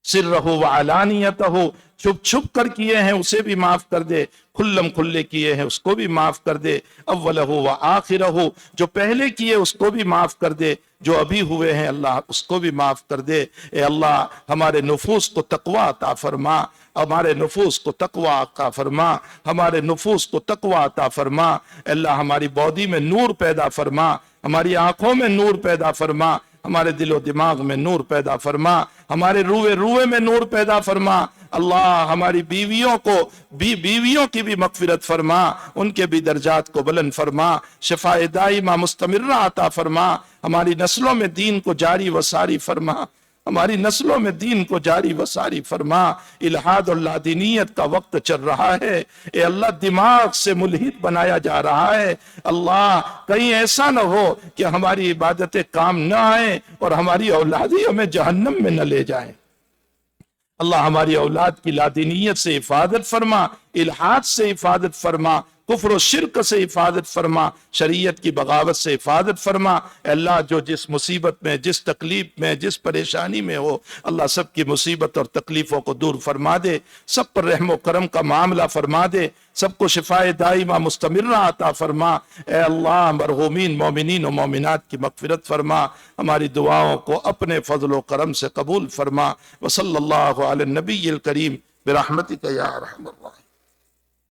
سرہ و علانیتہ، چھپ چھپ کر کیے ہیں اسے بھی معاف کر دے، کھلم کھلے کیے ہیں اس کو بھی معاف کر دے. اولہ و آخرہ، جو پہلے کیے اس کو بھی معاف کر دے، جو ابھی ہوئے ہیں اللہ اس کو بھی معاف کر دے. اے اللہ ہمارے نفوس کو تقوی عطا فرما، ہمارے نفوس کو تقوی عطا فرما، ہمارے نفوس کو تقوی عطا فرما. اے اللہ ہماری باڈی میں نور پیدا فرما، ہماری آنکھوں میں نور پیدا فرما، ہمارے دل و دماغ میں نور پیدا فرما، ہمارے روئے میں نور پیدا فرما. اللہ ہماری بیویوں کی بھی مغفرت فرما، ان کے بھی درجات کو بلند فرما، شفاء دائمہ مستمرہ عطا فرما. ہماری نسلوں میں دین کو جاری و ساری فرما، ہماری نسلوں میں دین کو جاری و ساری فرما. الحاد اور لادینیت کا وقت چل رہا ہے. اے اللہ دماغ سے ملحد بنایا جا رہا ہے. اللہ کہیں ایسا نہ ہو کہ ہماری عبادتیں کام نہ آئیں اور ہماری اولادی ہمیں جہنم میں نہ لے جائیں. اللہ ہماری اولاد کی لادینیت سے حفاظت فرما، الحاد سے حفاظت فرما، کفر و شرک سے حفاظت فرما، شریعت کی بغاوت سے حفاظت فرما. اے اللہ جو جس مصیبت میں، جس تکلیف میں، جس پریشانی میں ہو، اللہ سب کی مصیبت اور تکلیفوں کو دور فرما دے، سب پر رحم و کرم کا معاملہ فرما دے، سب کو شفاء دائمہ مستمرہ عطا فرما. اے اللہ مرحومین مومنین و مومنات کی مغفرت فرما، ہماری دعاؤں کو اپنے فضل و کرم سے قبول فرما. وصلی اللہ علی النبی الکریم برحمتک یا ارحم الراحمین.